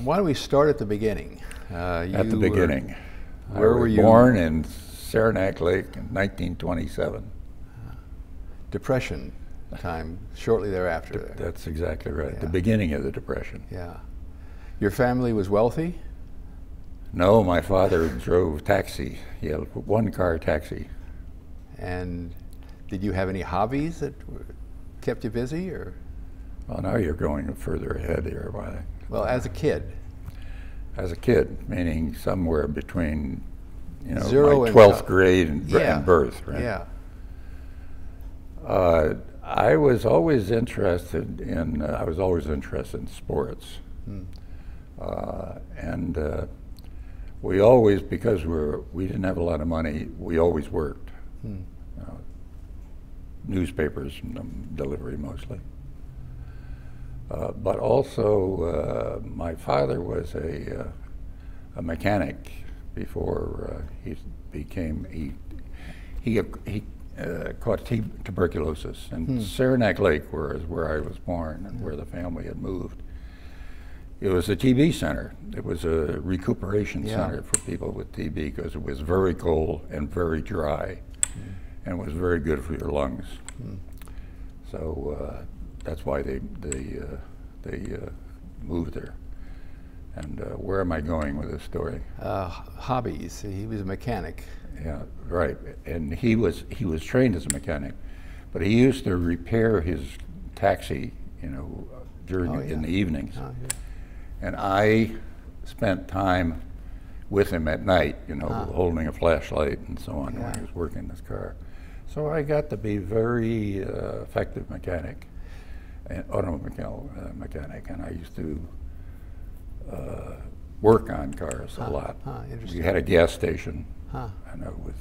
Why don't we start at the beginning? At the beginning. Where were you? Born in Saranac Lake in 1927. Depression time, shortly thereafter. That's exactly right. Yeah. The beginning of the Depression. Yeah. Your family was wealthy? No, my father drove taxi. He had a one-car taxi. And did you have any hobbies that kept you busy, or? Well, now you're going further ahead here. Well, as a kid. As a kid, meaning somewhere between, you know, Zero my and 12th grade and, yeah. and birth, right? Yeah. I was always interested in sports. And we always, because we didn't have a lot of money, we always worked. Newspapers and delivery mostly. But also, my father was a mechanic before he became, he caught tuberculosis. And Saranac Lake, where I was born and where the family had moved, it was a TB center. It was a recuperation center for people with TB because it was very cold and very dry and was very good for your lungs. So that's why they moved there. And where am I going with this story? Hobbies. He was a mechanic. Yeah, right. And he was trained as a mechanic, but he used to repair his taxi, you know, in the evenings. Oh, yeah. And I spent time with him at night, you know, holding a flashlight and so on when he was working his car. So I got to be very effective mechanic, an automobile mechanic, and I used to work on cars a lot. We had a gas station, and it was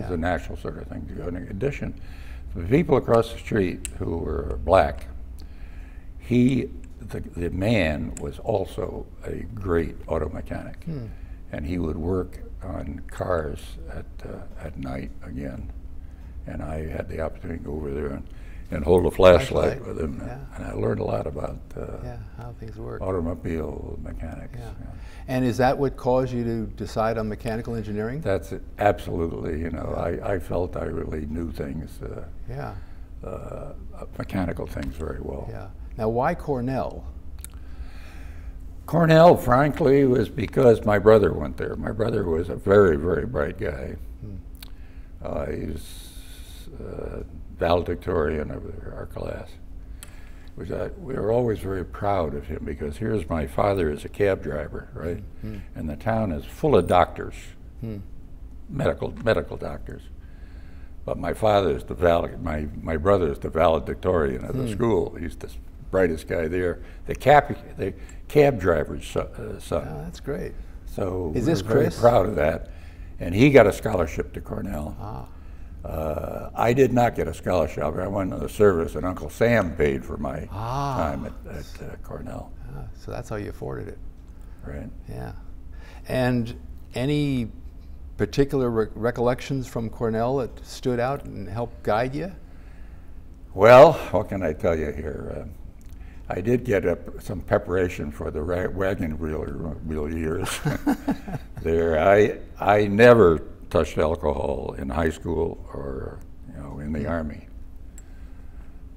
a natural sort of thing to go. In addition, the people across the street who were black, the man was also a great auto mechanic, and he would work on cars at night again. And I had the opportunity to go over there and hold a flashlight with him, and I learned a lot about how things work. Automobile mechanics. Yeah. And is that what caused you to decide on mechanical engineering? That's it, absolutely. You know, I felt I really knew things, mechanical things very well. Yeah. Now, why Cornell? Cornell, frankly, was because my brother went there. My brother was a very, very bright guy. He was valedictorian of our class. We were always very proud of him because here's my father as a cab driver, right? And the town is full of doctors, medical doctors. But my father is my brother is the valedictorian of the school. He's the brightest guy there. The cab driver's son. Oh, that's great. So is this very Chris? Proud of that. And he got a scholarship to Cornell. I did not get a scholarship. I went to the service, and Uncle Sam paid for my time at Cornell. So that's how you afforded it. Right. Yeah. And any particular recollections from Cornell that stood out and helped guide you? Well, what can I tell you here? I did get some preparation for the wagon wheel years. There, I never touched alcohol in high school or, you know, in the Army.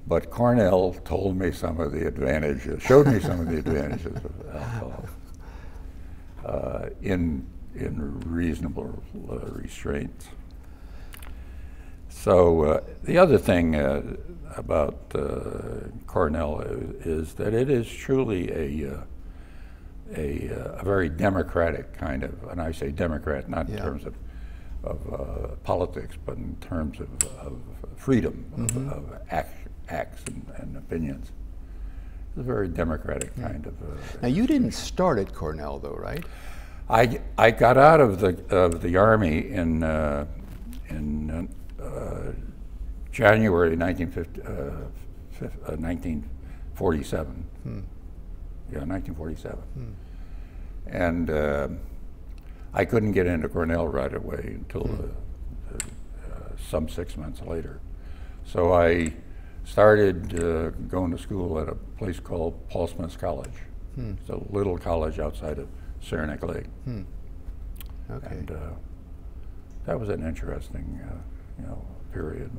But Cornell told me some of the advantages, showed me some of the advantages of alcohol in reasonable restraints. So the other thing about Cornell is that it is truly a very democratic kind of, and I say democrat not in terms of politics, but in terms of freedom of acts and opinions. It's a very democratic kind of. Now you didn't start at Cornell, though, right? I got out of the Army in January 1947. Yeah, 1947. And I couldn't get into Cornell right away until some 6 months later. So I started going to school at a place called Paul Smith's College. It's a little college outside of Saranac Lake. Okay. And that was an interesting, period.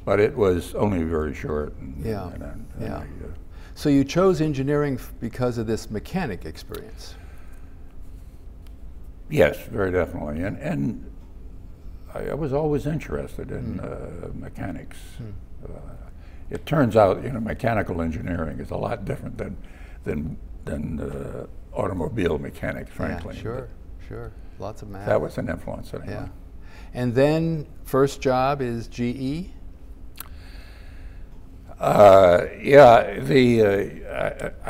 But it was only very short. And, Yeah. and So you chose engineering because of this mechanic experience? yes, very definitely. And I was always interested in mechanics. It turns out, mechanical engineering is a lot different than automobile mechanics, frankly. Yeah, sure. Lots of math. That was an influence anyway. Yeah. And then first job is GE? I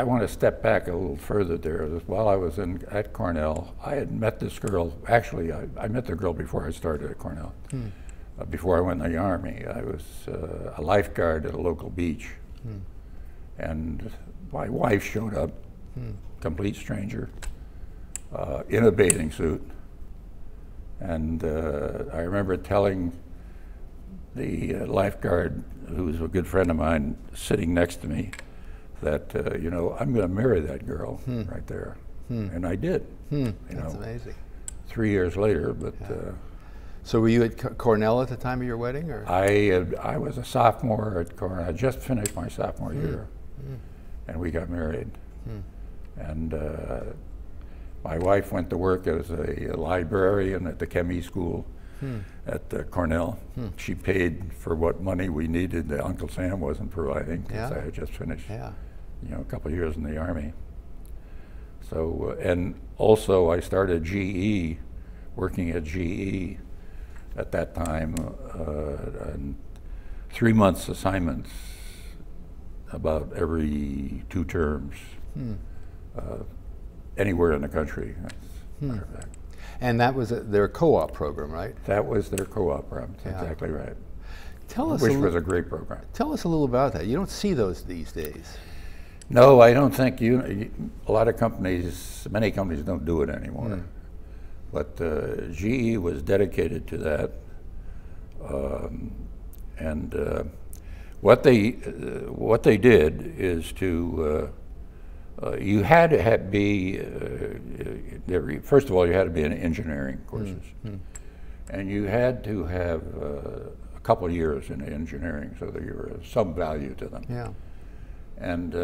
want to step back a little further there. While I was at Cornell, I had met this girl. Actually, I met the girl before I started at Cornell. Before I went in the Army, I was a lifeguard at a local beach. And my wife showed up, complete stranger, in a bathing suit. And I remember telling the lifeguard, who was a good friend of mine, sitting next to me, that I'm going to marry that girl right there, and I did. That's amazing. 3 years later, but so were you at Cornell at the time of your wedding, or? I was a sophomore at Cornell. I just finished my sophomore year, and we got married. And my wife went to work as a librarian at the Kvamme school. At Cornell. She paid for what money we needed that Uncle Sam wasn't providing, because I had just finished a couple of years in the Army. So, and also I started GE, working at GE at that time, and 3 months assignments about every 2 terms, anywhere in the country, as a matter of fact. And that was their co-op program, right? That was their co-op program. That's exactly right. Tell us which was a great program. Tell us a little about that. You don't see those these days. No, I don't think a lot of companies, many companies don't do it anymore. But GE was dedicated to that. What they did is to you had to first of all, you had to be in engineering courses. And you had to have a couple of years in engineering so that you were of some value to them. Yeah. And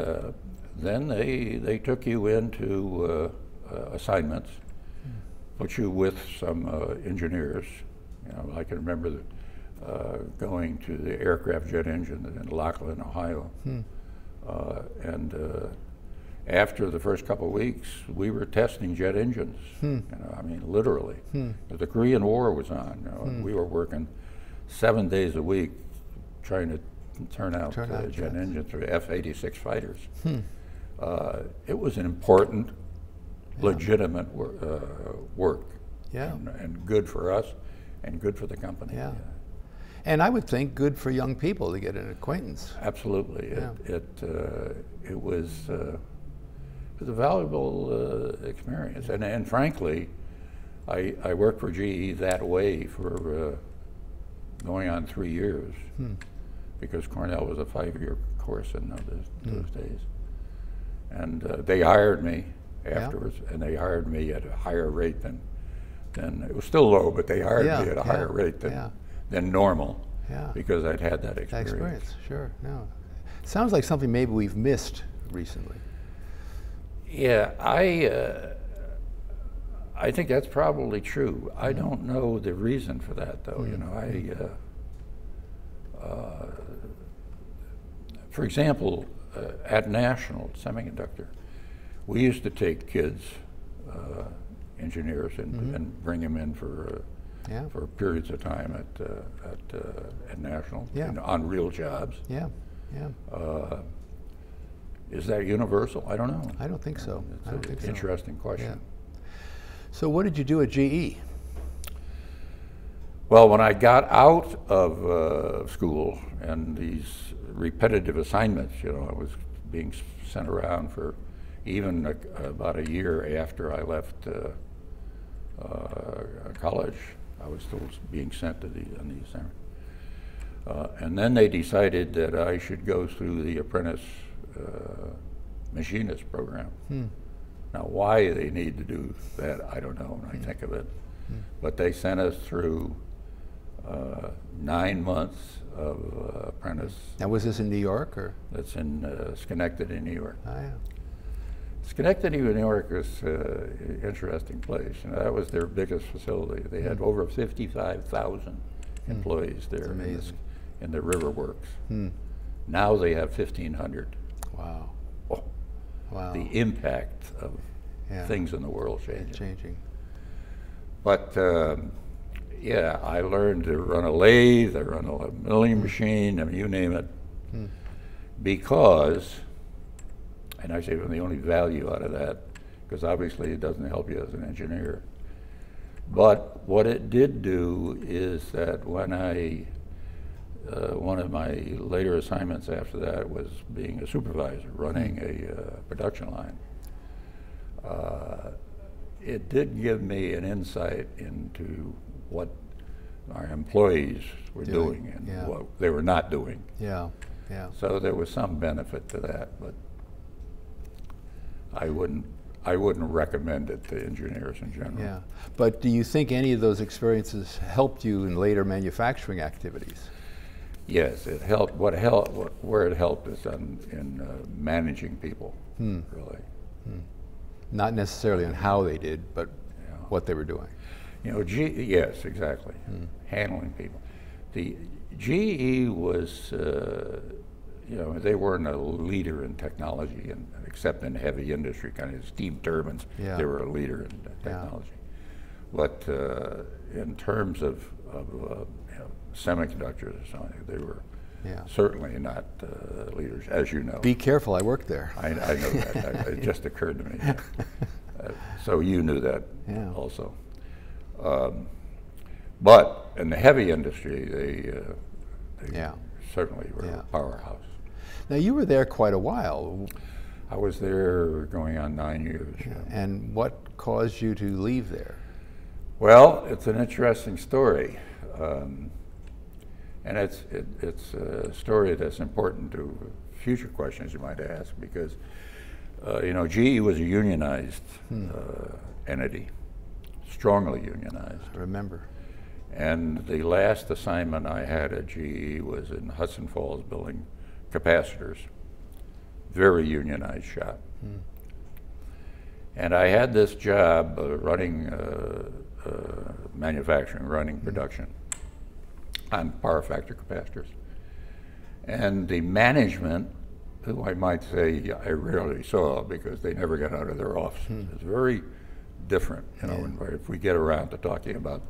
then they took you into assignments, put you with some engineers. I can remember going to the aircraft jet engine in Laughlin, Ohio. After the first couple of weeks, we were testing jet engines. I mean, literally. The Korean War was on. We were working 7 days a week trying to turn out jet engines for F-86 fighters. It was an important, legitimate work, and good for us, and good for the company. And I would think good for young people to get an acquaintance. Absolutely. It was a valuable experience. And frankly, I worked for GE that way for going on 3 years, because Cornell was a 5-year course in those days. And they hired me afterwards, and they hired me at a higher rate than it was still low, but they hired me at a higher rate than normal, because I'd had that experience. Sure. No, sounds like something maybe we've missed recently. Yeah, I think that's probably true. I don't know the reason for that, though. For example, at National Semiconductor, we used to take kids, engineers, and bring them in for periods of time at National, on real jobs. Is that universal? I don't know. I don't think so. It's an interesting question. So what did you do at GE? Well, when I got out of school and these repetitive assignments, I was being sent around for even about a year after I left college. I was still being sent to these assignments. And then they decided that I should go through the apprentice machinist program. Now, why they need to do that, I don't know when I think of it. But they sent us through 9 months of apprentice. Now, was this in New York, or? That's in Schenectady, New York. Oh, yeah. Schenectady, New York is an interesting place. You know, that was their biggest facility. They had over 55,000 employees there in the river works. Now they have 1,500. Wow. Oh, Wow. the impact of things in the world changing. But yeah, I learned to run a lathe, I run a milling machine, I mean, you name it, because, and I say the only value out of that, because obviously it doesn't help you as an engineer, but what it did do is that when I, one of my later assignments after that was being a supervisor, running a production line. It did give me an insight into what our employees were doing and what they were not doing. Yeah, yeah. So there was some benefit to that, but I wouldn't recommend it to engineers in general. Yeah, but do you think any of those experiences helped you in later manufacturing activities? Yes, it helped. Where it helped is in managing people, really. Not necessarily on how they did, but what they were doing. You know, yes, exactly. Handling people. The GE was, you know, they weren't a leader in technology, except in heavy industry, kind of steam turbines. Yeah. They were a leader in technology. But in terms of you know, semiconductors or something, they were certainly not leaders, as you know. Be careful, I worked there. I know that. It just occurred to me. So you knew that also. But in the heavy industry, they certainly were a powerhouse. Now, you were there quite a while. I was there going on 9 years. And what caused you to leave there? Well, it's an interesting story. And it's a story that's important to future questions you might ask, because you know, GE was a unionized entity, strongly unionized. I remember. And the last assignment I had at GE was in Hudson Falls building capacitors, very unionized shop. And I had this job running manufacturing, running production on power factor capacitors. And the management, who I might say I rarely saw because they never got out of their offices, it's very different, you know, if we get around to talking about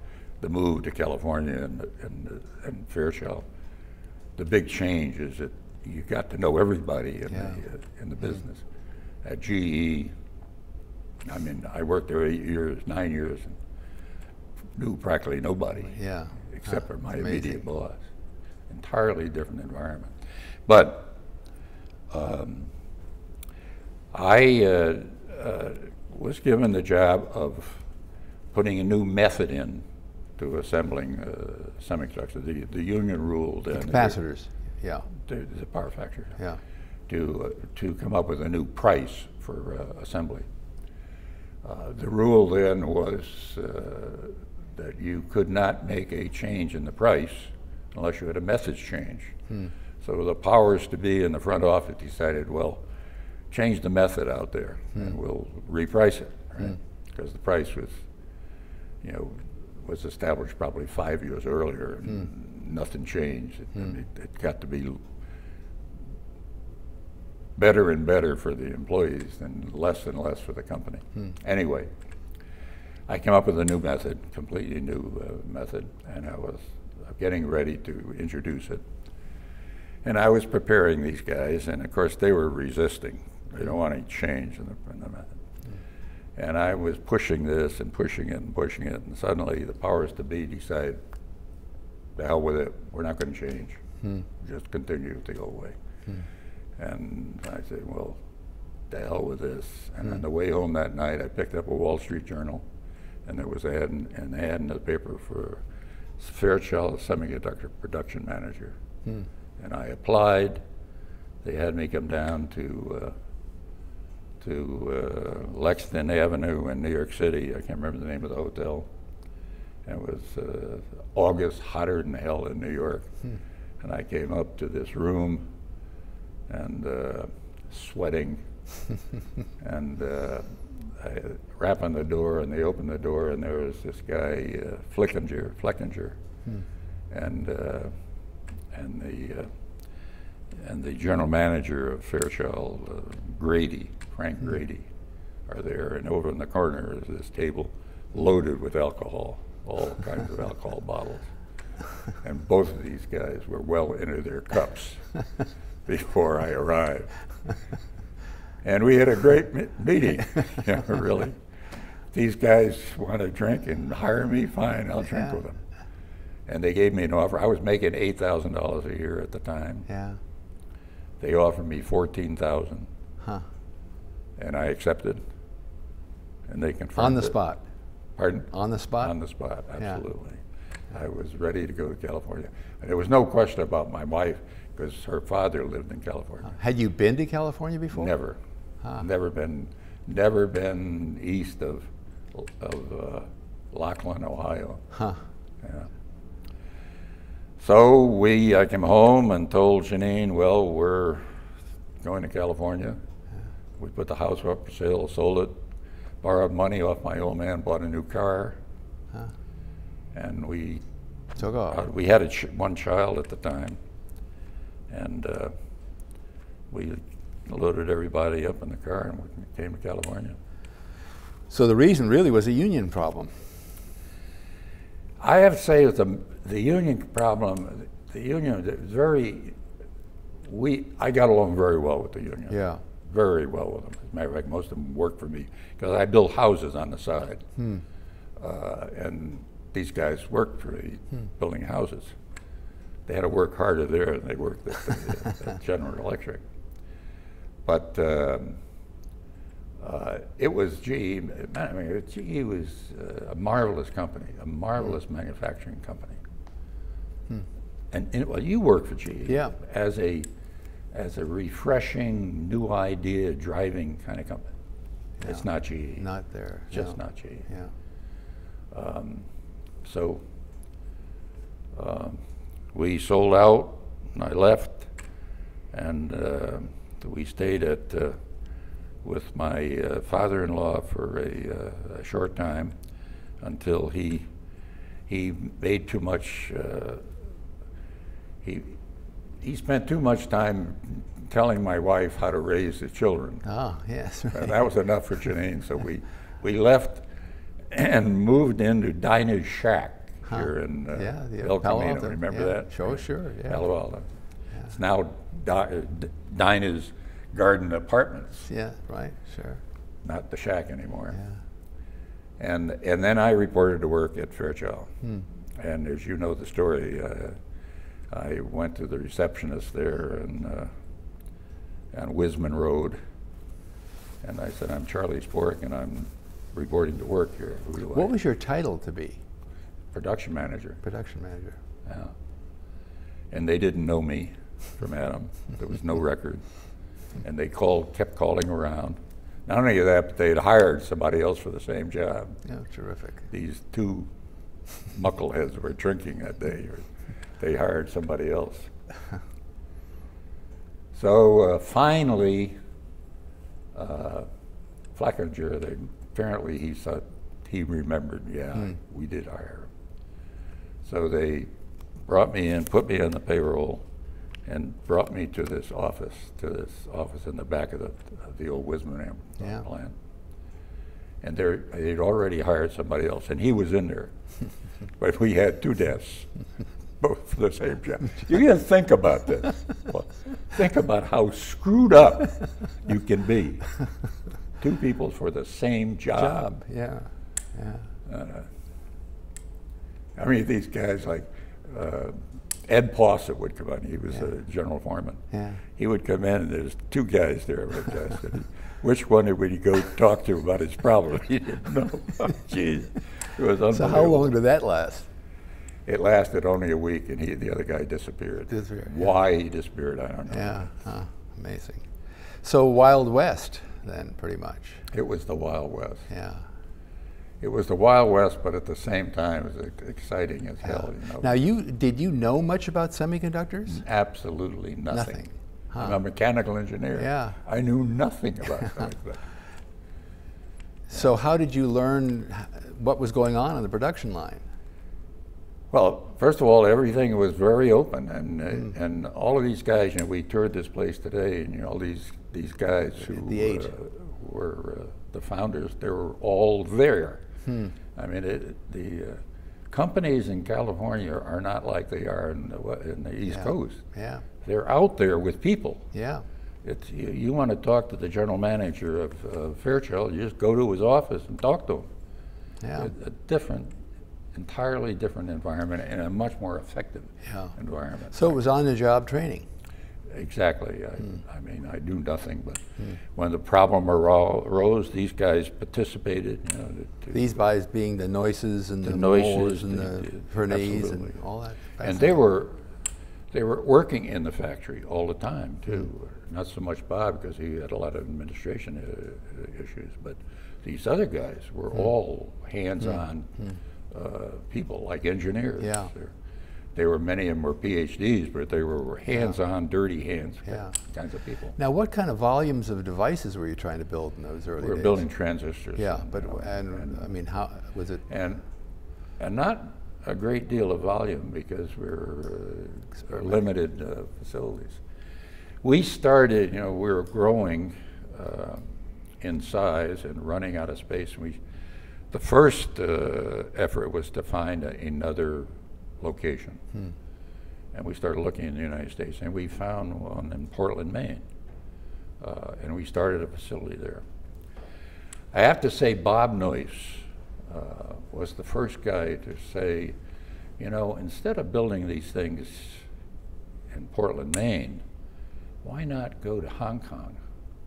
the move to California and Fairchild, the big change is that you got to know everybody in the business. At GE, I mean, I worked there 9 years, and knew practically nobody. Except for my immediate boss. Entirely different environment. But I was given the job of putting a new method in to assembling semiconductors. The union ruled. The capacitors, the power factor. To come up with a new price for assembly. The rule then was that you could not make a change in the price unless you had a methods change. So the powers to be in the front office decided, well, change the method out there and we'll reprice it, right? Because the price was, you know, was established probably 5 years earlier and nothing changed. It got to be better and better for the employees and less for the company. Anyway, I came up with a new method, completely new method, and I was getting ready to introduce it. And I was preparing these guys, and of course they were resisting. They don't want any change in the method. And I was pushing this and pushing it and pushing it, and suddenly the powers to be decided, the hell with it, we're not going to change. Just continue to go away. And I said, well, the hell with this. And on the way home that night, I picked up a Wall Street Journal, and there was an ad in the paper for Fairchild Semiconductor production manager. And I applied. They had me come down to to Lexington Avenue in New York City. I can't remember the name of the hotel. And it was August, hotter than hell in New York. And I came up to this room and sweating. And I rap on the door, and they opened the door, and there was this guy, Fleckinger, and the general manager of Fairchild, Frank Grady, are there. And over in the corner is this table loaded with alcohol, all kinds of alcohol bottles. And both of these guys were well into their cups before I arrived. And we had a great meeting, really. These guys want to drink and hire me, fine, I'll drink with them. And they gave me an offer. I was making $8,000 a year at the time. Yeah. They offered me $14,000. Huh. And I accepted. And they confirmed On the it. spot? Pardon? On the spot? On the spot, absolutely. Yeah. I was ready to go to California. And there was no question about my wife, because her father lived in California. Had you been to California before? Never. Huh. Never been east of Laughlin, Ohio. Huh. Yeah. So I came home and told Janine, well, we're going to California. Yeah. We put the house up for sale, sold it, borrowed money off my old man, bought a new car, and we took off. We had one child at the time, and we loaded everybody up in the car and we came to California. So the reason really was a union problem. I have to say that the union problem, I got along very well with the union. Yeah. Very well with them. As a matter of fact, most of them worked for me because I built houses on the side. And these guys worked for me building houses. They had to work harder there than they worked at General Electric. But it was GE. I mean, GE was a marvelous company, a marvelous manufacturing company. And well, you worked for GE as a refreshing, new idea driving kind of company. Yeah. It's not GE. Not there. Just not GE. Yeah. So we sold out, and I left, and we stayed with my father-in-law for a short time until he made too much. He spent too much time telling my wife how to raise the children. Oh, yes. Right. That was enough for Janine, so we left and moved into Dinah's Shack here in El Camino. Remember that? Sure, yeah. Palo Alto. Yeah. It's now Dinah's Garden Apartments. Yeah, right, sure. Not the Shack anymore. Yeah. And then I reported to work at Fairchild. And as you know the story, I went to the receptionist there on Wisman Road, and I said, I'm Charlie Sporck, and I'm reporting to work here. What was your title to be? Production manager. Production manager. Yeah. And they didn't know me from Adam. There was no record. And they kept calling around. Not only that, but they had hired somebody else for the same job. Yeah, terrific. These two muckleheads were drinking that day. They hired somebody else. So finally, Fleckinger, apparently he thought he remembered, we did hire him. So they brought me in, put me on the payroll, and brought me to this office in the back of the old Wisman plant. And they'd already hired somebody else, and he was in there. But we had two desks, both for the same job. You can think about this. Well, think about how screwed up you can be. Two people for the same job. Yeah. I mean, these guys like Ed Pawcett would come in. He was a general foreman. Yeah. He would come in, and there's two guys there at the desk. Which one would he go talk to about his problem? He didn't know. Jeez, it was unbelievable. So how long did that last? It lasted only a week, and the other guy disappeared. Why he disappeared, I don't know. Yeah, amazing. So Wild West, then, pretty much. It was the Wild West. Yeah. It was the Wild West, but at the same time, it was exciting as hell. You know? Now, did you know much about semiconductors? Absolutely nothing. Nothing. Huh. I'm a mechanical engineer. Yeah. I knew nothing about semiconductors. So how did you learn what was going on the production line? Well, first of all, everything was very open, and all of these guys. You know, we toured this place today, and you know, all these guys who were the founders. They were all there. I mean, the companies in California are not like they are in the East Coast. Yeah. They're out there with people. Yeah. It's, you want to talk to the general manager of Fairchild, you just go to his office and talk to him. Yeah. Entirely different environment and a much more effective environment. So it was on-the-job training. Exactly. I mean, I knew nothing, but when the problem arose, these guys participated. You know, these guys being the Noyces and the Moores and the Verneys and all that. And they were working in the factory all the time too. Not so much Bob because he had a lot of administration issues, but these other guys were all hands-on people, like engineers. Yeah. Many of them were PhDs, but they were hands-on, dirty hands kinds of people. Now, what kind of volumes of devices were you trying to build in those early days? We were building transistors. Yeah, but I mean, how was it? And not a great deal of volume because we're limited facilities. We started, you know, we were growing in size and running out of space. The first effort was to find another location. And we started looking in the United States, and we found one in Portland, Maine. And we started a facility there. I have to say Bob Noyce was the first guy to say, you know, instead of building these things in Portland, Maine, why not go to Hong Kong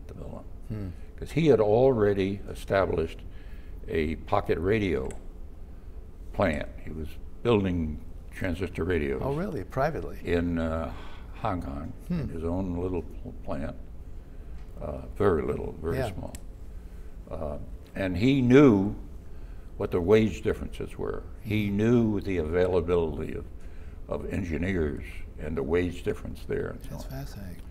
to build them? Because he had already established a pocket radio plant. He was building transistor radios. Oh, really? Privately? In Hong Kong, in his own little plant. Very little, very small. And he knew what the wage differences were. He knew the availability of engineers and the wage difference there. And so That's fascinating.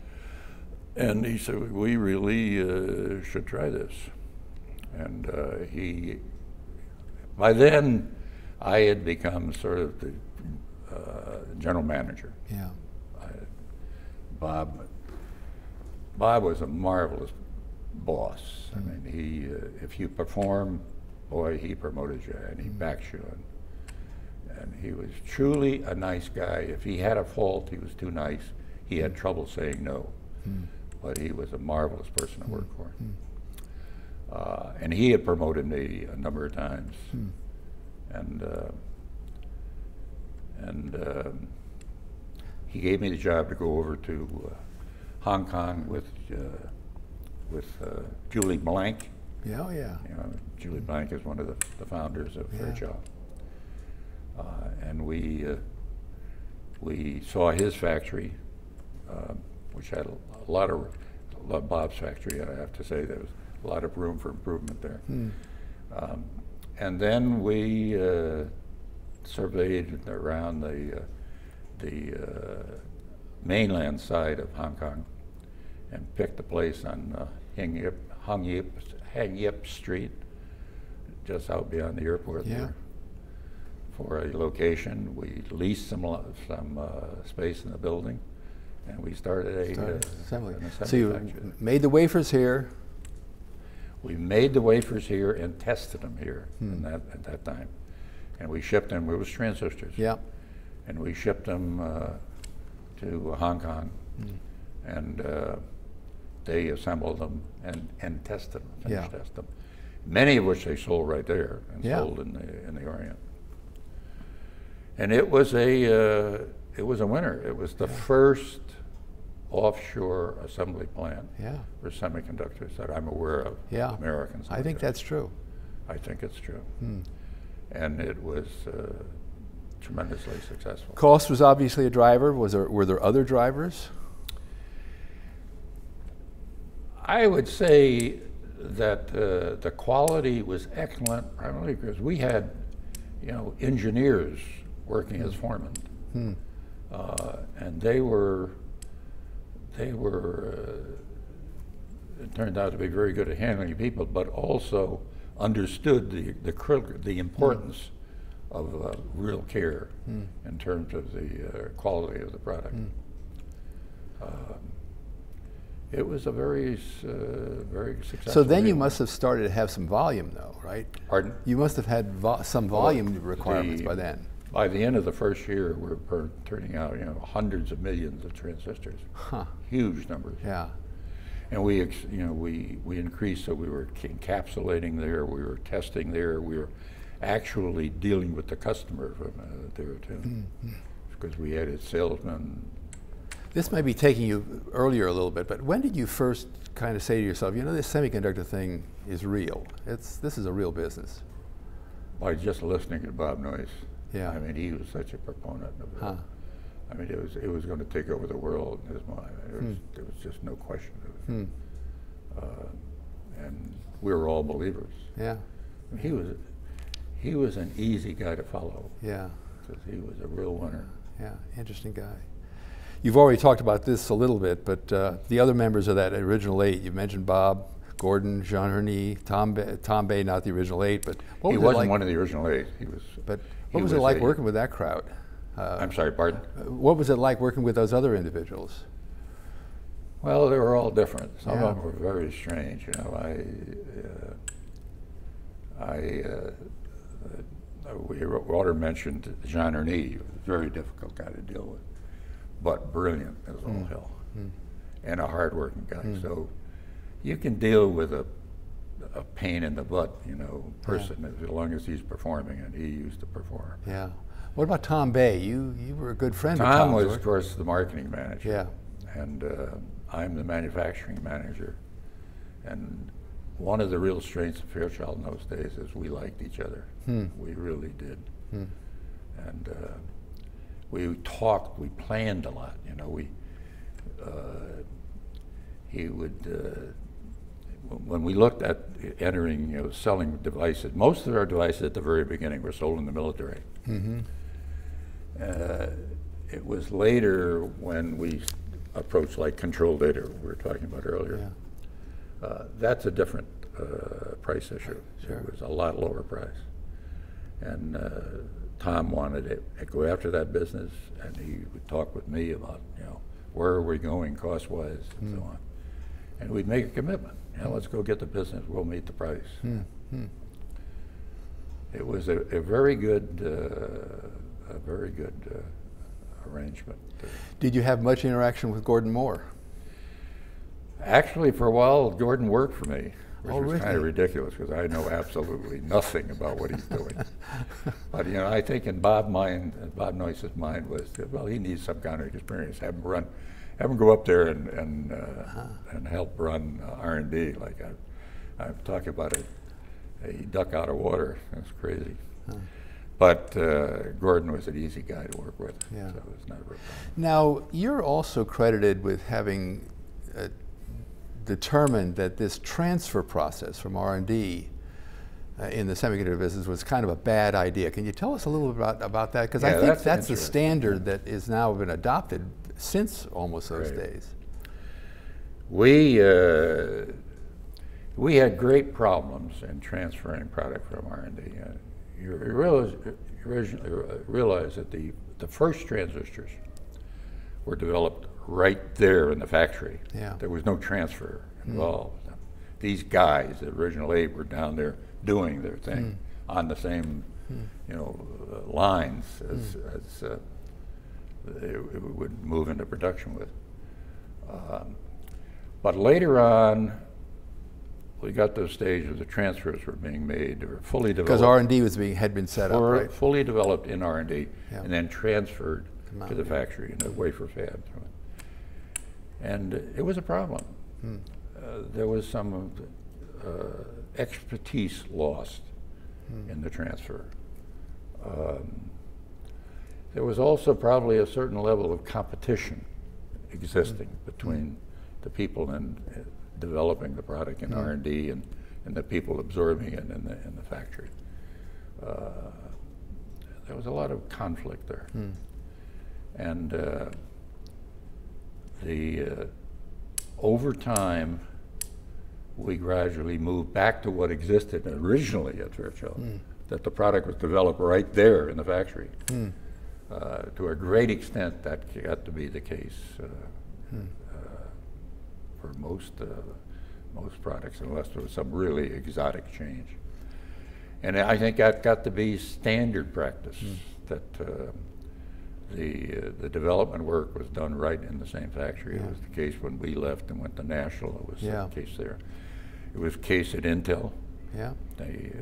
And he said, we really should try this. And by then, I had become sort of the general manager. Yeah. Bob was a marvelous boss. I mean, if you perform, boy, he promoted you and he backs you. And he was truly a nice guy. If he had a fault, he was too nice. He had trouble saying no. But he was a marvelous person to work for. And he had promoted me a number of times. And he gave me the job to go over to Hong Kong with Julie Blank. Yeah, oh yeah. You know, Julie Blank is one of the founders of Fairchild. And we saw his factory, which had a lot of Bob's factory. I have to say there was a lot of room for improvement there. And then we surveyed around the mainland side of Hong Kong and picked a place on Hang Yip Street, just out beyond the airport there, for a location. We leased some space in the building, and we started an assembly So you factory. made the wafers here. We made the wafers here and tested them here at that time. And we shipped them, it was transistors. Yeah. And we shipped them to Hong Kong. And they assembled them and tested them, finished tested them. Many of which they sold right there and sold in the Orient. And it was a winner. It was the first offshore assembly plant for semiconductors that I'm aware of. Americans. I think that's true. I think it's true. And it was tremendously successful. Cost was obviously a driver. Were there other drivers? I would say the quality was excellent, primarily because we had, engineers working as foremen, and they were. It turned out to be very good at handling people, but also understood the importance of real care in terms of the quality of the product. It was a very successful. So then you must have started to have some volume, though, right? Pardon? You must have had some volume requirements by then. By the end of the first year, we were turning out, hundreds of millions of transistors, huge numbers. Yeah. And we increased, so we were encapsulating there, we were testing there, we were actually dealing with the customer from there too, because we had a salesman. This might be taking you earlier a little bit, but when did you first kind of say to yourself, this semiconductor thing is real? This is a real business. By just listening to Bob Noyce. Yeah. I mean, he was such a proponent of it. I mean, it was going to take over the world in his mind. There was just no question of it. And we were all believers. Yeah. I mean, he was an easy guy to follow. Yeah. Because he was a real winner. Yeah, interesting guy. You've already talked about this a little bit, but the other members of that original 8, you mentioned Bob, Gordon, Jean-Rene, Tom Bay, not the original 8, but what was he wasn't one of the original 8. He was. But what was it like working with that crowd? I'm sorry, pardon? What was it like working with those other individuals? Well, they were all different. Some of them were very strange. Walter mentioned Jean-Rene. He was a very difficult guy to deal with, but brilliant as all hell, and a hard-working guy. So you can deal with a pain in the butt, person as long as he's performing, and he used to perform. Yeah. What about Tom Bay? You were a good friend of Tom. Tom's, Was, of course, the marketing manager. Yeah. And I'm the manufacturing manager. And one of the real strengths of Fairchild in those days is we liked each other. We really did. And we talked, we planned a lot. He would, when we looked at entering, selling devices, most of our devices at the very beginning were sold in the military. It was later when we approached like control data we were talking about earlier. That's a different price issue. Sure. It was a lot lower price. And Tom wanted to go after that business, and he would talk with me about, where are we going cost-wise and so on. And we'd make a commitment. Let's go get the business. We'll meet the price. It was a very good arrangement. Did you have much interaction with Gordon Moore? Actually, for a while, Gordon worked for me, which was really? kind of ridiculous because I know absolutely nothing about what he's doing. But I think in Bob Noyce's mind was that, well, he needs some kind of experience. Have him go up there and help run R&D. Like I'm talking about a duck out of water. That's crazy. But Gordon was an easy guy to work with, so it was not a real problem. Now, you're also credited with having determined that this transfer process from R&D in the semiconductor business was kind of a bad idea. Can you tell us a little bit about that? Because I think that's the standard that is now been adopted since almost those days. We had great problems in transferring product from R&D. You realize that the first transistors were developed right there in the factory. There was no transfer involved. These guys, the original 8, were down there doing their thing on the same, lines as it would move into production with. But later on, we got to the stage where the transfers were being made, or fully developed. Because R&D had been set up, right? Fully developed in R&D, and then transferred to the factory in a wafer fab. And it was a problem. There was some expertise lost in the transfer. There was also probably a certain level of competition existing between the people developing the product in R&D and the people absorbing it in the factory. There was a lot of conflict there. And over time, we gradually moved back to what existed originally at Fairchild, that the product was developed right there in the factory. To a great extent, that got to be the case for most products, unless there was some really exotic change. And I think that got to be standard practice, that the development work was done right in the same factory. It was the case when we left and went to National. It was the case there. It was the case at Intel. Yeah.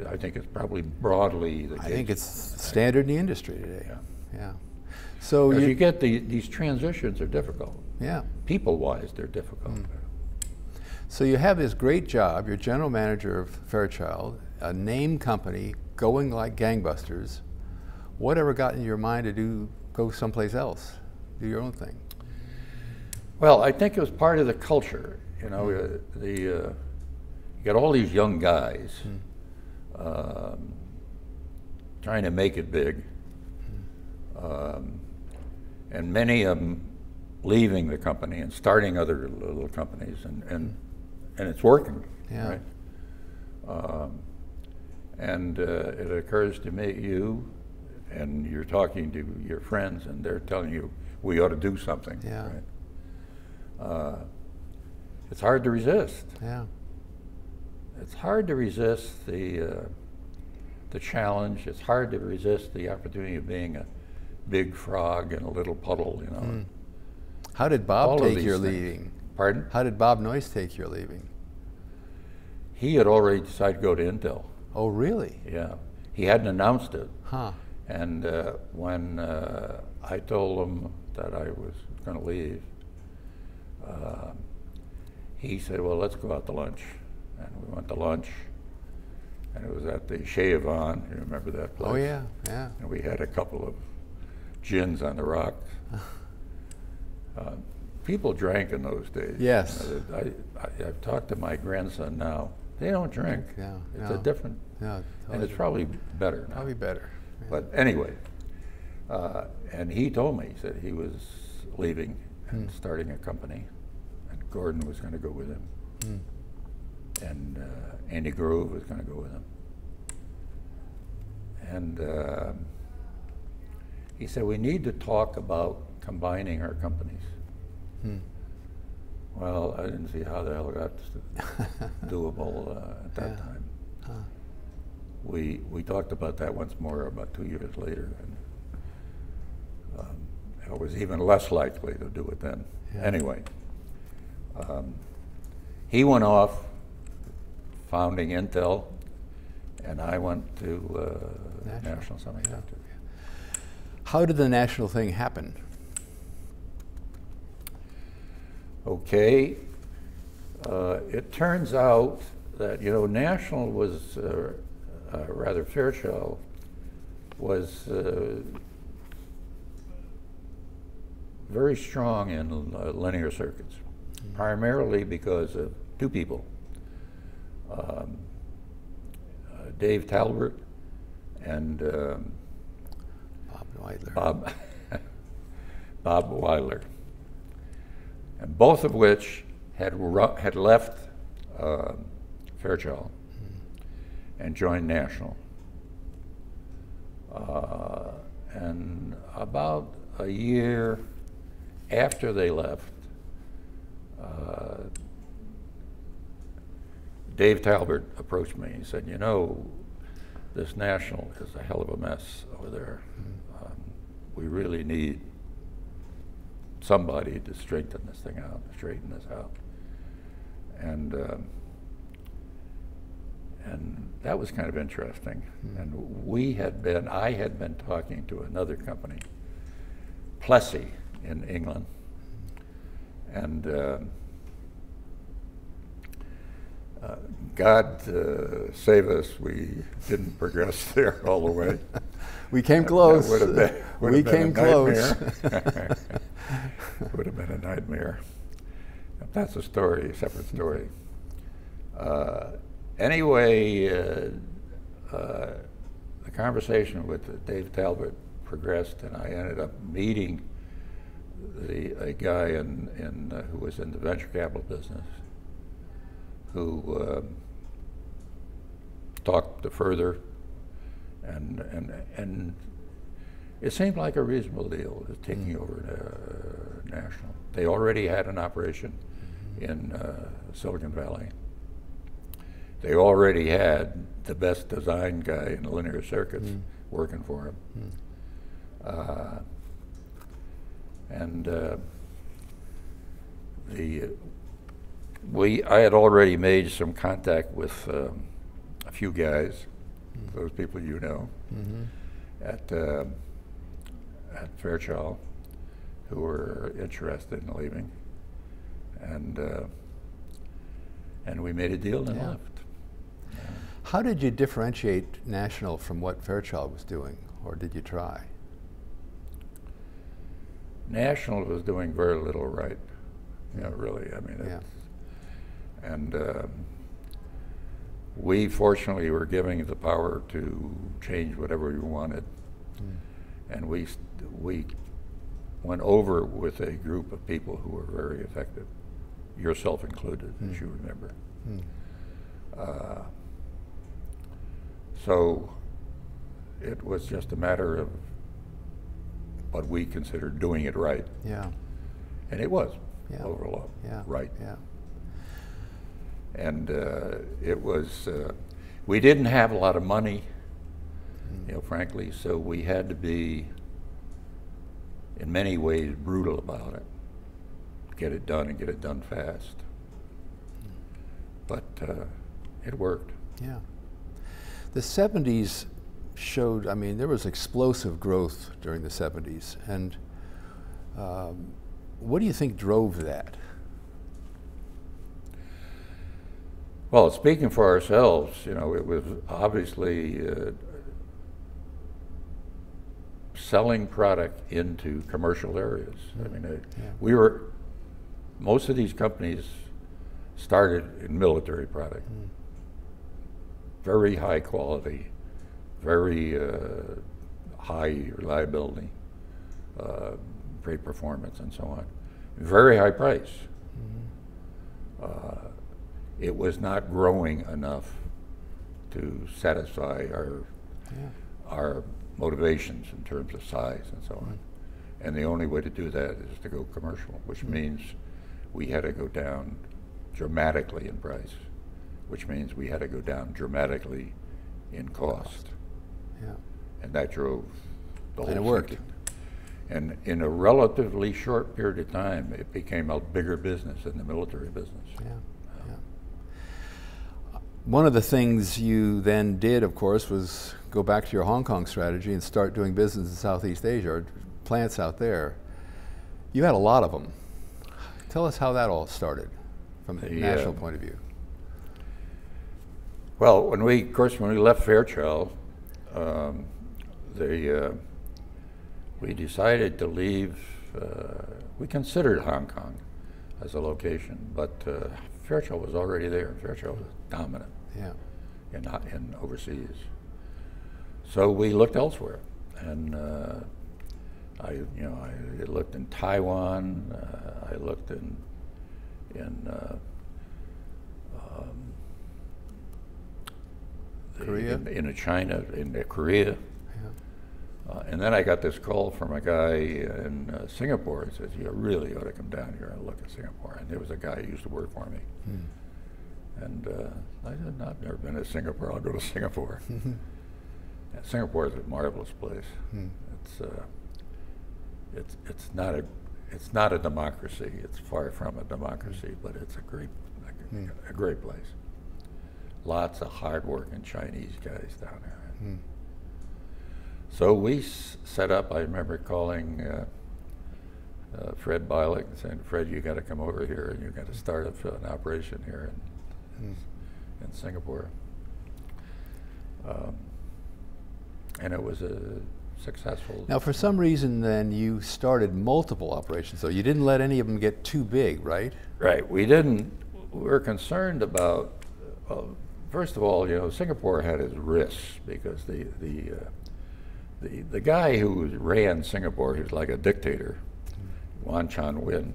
I think it's probably broadly the case. I think it's standard in the industry today. Yeah. So you get these transitions are difficult. Yeah. People-wise, they're difficult. So you have this great job. You're general manager of Fairchild, a name company going like gangbusters. Whatever got in your mind to go someplace else, do your own thing? Well, I think it was part of the culture. You know, you got all these young guys trying to make it big, and many of them leaving the company and starting other little companies, and it's working, right? And it occurs to me, and you're talking to your friends, and they're telling you, we ought to do something, right? It's hard to resist. Yeah. It's hard to resist the challenge. It's hard to resist the opportunity of being a big frog in a little puddle, you know. How did Bob take your leaving? Pardon? How did Bob Noyce take your leaving? He had already decided to go to Intel. Oh, really? Yeah. He hadn't announced it. Huh. And when I told him that I was going to leave, he said, well, let's go out to lunch. And we went to lunch, and it was at the Chez Yvonne. You remember that place? Oh, yeah, yeah. And we had a couple of gins on the rocks. People drank in those days. Yes. I've talked to my grandson now. They don't drink. Yeah, it's a different, and it's probably better now. Probably better. Yeah. But anyway, and he told me, he said he was leaving and starting a company, and Gordon was going to go with him. And Andy Grove was going to go with him. And he said, we need to talk about combining our companies. Well, I didn't see how the hell that's doable at that time. We talked about that once more about 2 years later, and it was even less likely to do it then. Anyway, he went off founding Intel, and I went to National Semiconductor. How did the national thing happen? Okay, it turns out that, you know, National was, rather Fairchild, was very strong in linear circuits, primarily because of two people. Dave Talbert and Bob Weidler, and both of which had left Fairchild and joined National. And about a year after they left, Dave Talbert approached me. He said, you know, this National is a hell of a mess over there. We really need somebody to straighten this thing out, straighten this out. And that was kind of interesting. And I had been talking to another company, Plessey in England. And God save us, we didn't progress there all the way. We came close. We came close. Would have been a nightmare. That's a story, a separate story. Anyway, the conversation with Dave Talbot progressed, and I ended up meeting a guy who was in the venture capital business, who talked further, and it seemed like a reasonable deal, taking over National. They already had an operation in Silicon Valley. They already had the best design guy in linear circuits working for him. I had already made some contact with a few guys, those people you know, at Fairchild, who were interested in leaving, and we made a deal and left. How did you differentiate National from what Fairchild was doing, or did you try? National was doing very little right, really. I mean, and we fortunately were giving the power to change whatever we wanted, and we went over with a group of people who were very effective, yourself included, as you remember. So it was just a matter of what we considered doing it right. Yeah. And it was overall right. Yeah. And it was, we didn't have a lot of money, frankly, so we had to be, in many ways, brutal about it. Get it done and get it done fast. But it worked. Yeah. The 70s showed, I mean, there was explosive growth during the 70s. And what do you think drove that? Well, speaking for ourselves, it was obviously selling product into commercial areas. I mean, most of these companies started in military product. Very high quality, very high reliability, great performance, and so on. Very high price. It was not growing enough to satisfy our motivations in terms of size and so on. And the only way to do that is to go commercial, which means we had to go down dramatically in price, which means we had to go down dramatically in cost. Yeah. And that drove the whole thing. And it worked. And in a relatively short period of time, it became a bigger business than the military business. One of the things you then did, of course, was go back to your Hong Kong strategy and start doing business in Southeast Asia, or plants out there. You had a lot of them. Tell us how that all started from a national point of view. Well, when we left Fairchild, we decided to leave. We considered Hong Kong as a location, but Fairchild was already there. Fairchild was dominant in overseas. So we looked elsewhere, and I looked in Taiwan. I looked in Korea, in China, in Korea. And then I got this call from a guy in Singapore. He says, "You really ought to come down here and look at Singapore." And there was a guy who used to work for me. And I said, "I've never been to Singapore. I'll go to Singapore." And Singapore is a marvelous place. It's not a democracy. It's far from a democracy, but it's a great place. Lots of hard-working Chinese guys down there. So we set up. I remember calling Fred Bialik and saying, "Fred, you got to come over here and you got to start an operation here in Singapore." And it was a successful. Now, for some reason, then you started multiple operations. So you didn't let any of them get too big, right? Right. We didn't. We were concerned about Well, first of all, you know, Singapore had its risks because the guy who ran Singapore, he was like a dictator, Wan Chan Win.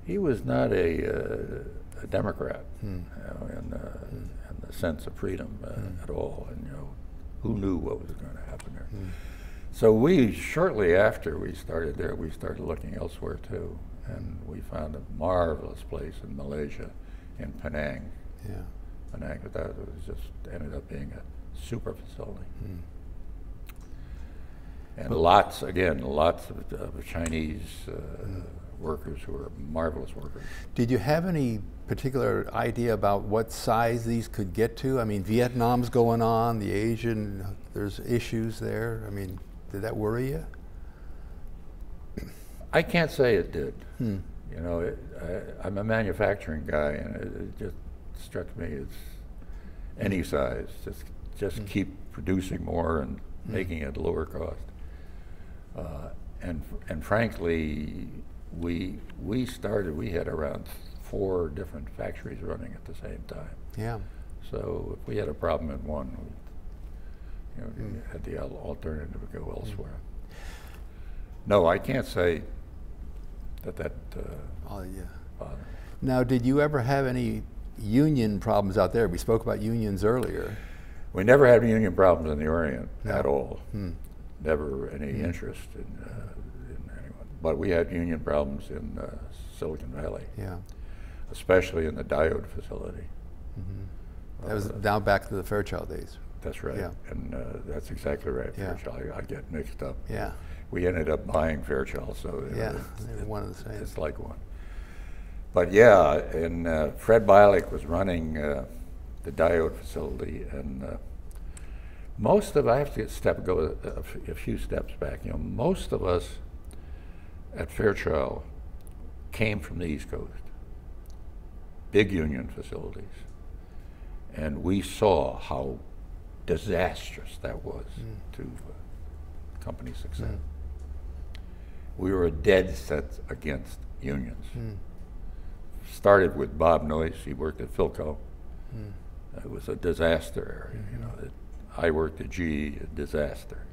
He was not a Democrat, you know, in the sense of freedom at all, and you know, who knew what was going to happen there? So we, shortly after we started there, we started looking elsewhere too, and we found a marvelous place in Malaysia, in Penang. Yeah. Penang, but that was just ended up being a super facility. And lots of Chinese workers who are marvelous workers. Did you have any particular idea about what size these could get to? I mean, Vietnam's going on, the Asian, there's issues there. I mean, did that worry you? I can't say it did. You know, I'm a manufacturing guy, and it just struck me as any size. Just keep producing more and making it lower cost. And frankly, we had around 4 different factories running at the same time. Yeah. So if we had a problem in one, we had the alternative to go elsewhere. No, I can't say that Oh, yeah. bothered me. Now, did you ever have any union problems out there? We spoke about unions earlier. We never had union problems in the Orient at all. Never any interest in anyone. But we had union problems in Silicon Valley. Yeah. Especially in the diode facility. That was now back to the Fairchild days. That's right. Yeah. And that's exactly right. Yeah. Fairchild, I get mixed up. Yeah. We ended up buying Fairchild, so Yeah, they were one of the same. it's like one. But yeah, and Fred Bialik was running the diode facility, and most of, I have to go a few steps back. You know, most of us at Fairchild came from the East Coast, big union facilities, and we saw how disastrous that was to company success. We were dead set against unions. Started with Bob Noyce. He worked at Philco. It was a disaster area. You know, I worked at GE, a disaster,